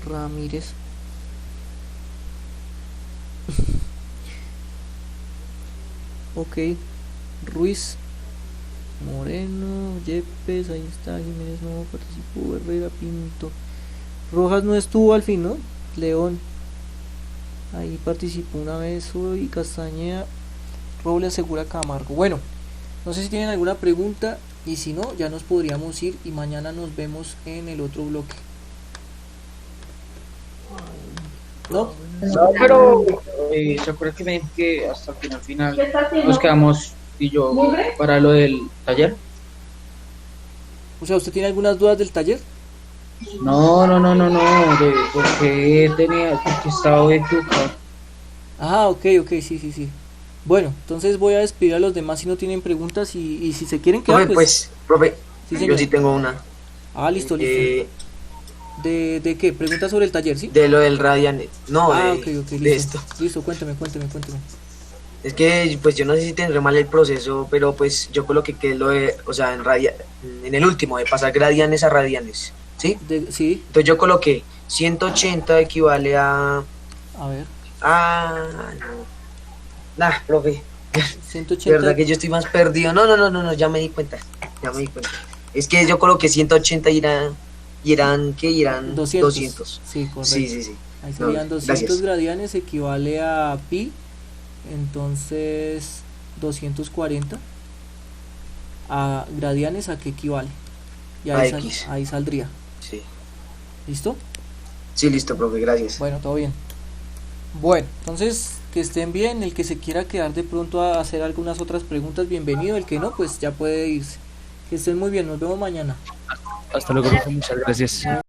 Ramírez. Ok. Ruiz, Moreno, Yepes, ahí está. Jiménez no participó. Herrera, Pinto. Rojas no estuvo al fin, ¿no? León, ahí participó una vez hoy. Castañeda, Robles, Segura, Camargo. Bueno, no sé si tienen alguna pregunta y si no, ya nos podríamos ir y mañana nos vemos en el otro bloque. ¿No? No, pero ¿se acuerda que me dijo que hasta el final nos quedamos y yo para lo del taller. O sea, ¿usted tiene algunas dudas del taller? No, de por qué estaba equivocado. Ah, ok, sí. Bueno, entonces voy a despedir a los demás si no tienen preguntas y si se quieren quedar, Profe, Sí, yo señor. sí tengo una. Ah, listo. ¿De qué? ¿Preguntas sobre el taller, sí? De lo del Radiant. No, ok, de listo. esto. Listo, cuéntame. Es que, pues yo no sé si tendré mal el proceso, pero pues yo coloqué que lo de, o sea, en el último, de pasar gradianes a radianes, ¿sí? Sí. Entonces yo coloqué 180 equivale a... A ver. No. Profe. 180. De verdad que yo estoy más perdido. No, ya me di cuenta. Es que yo coloqué 180 y eran ¿qué? Eran 200. Sí, correcto. Sí. Ahí serían 200 gracias. gradianes equivale a pi, entonces 240 a gradianes a qué equivale. Y ahí saldría. Sí. ¿Listo? Sí, listo, profe, gracias. Bueno, todo bien. Bueno, entonces que estén bien. El que se quiera quedar de pronto a hacer algunas otras preguntas, bienvenido. El que no, pues ya puede irse. Que estén muy bien, nos vemos mañana. Hasta luego, muchas gracias.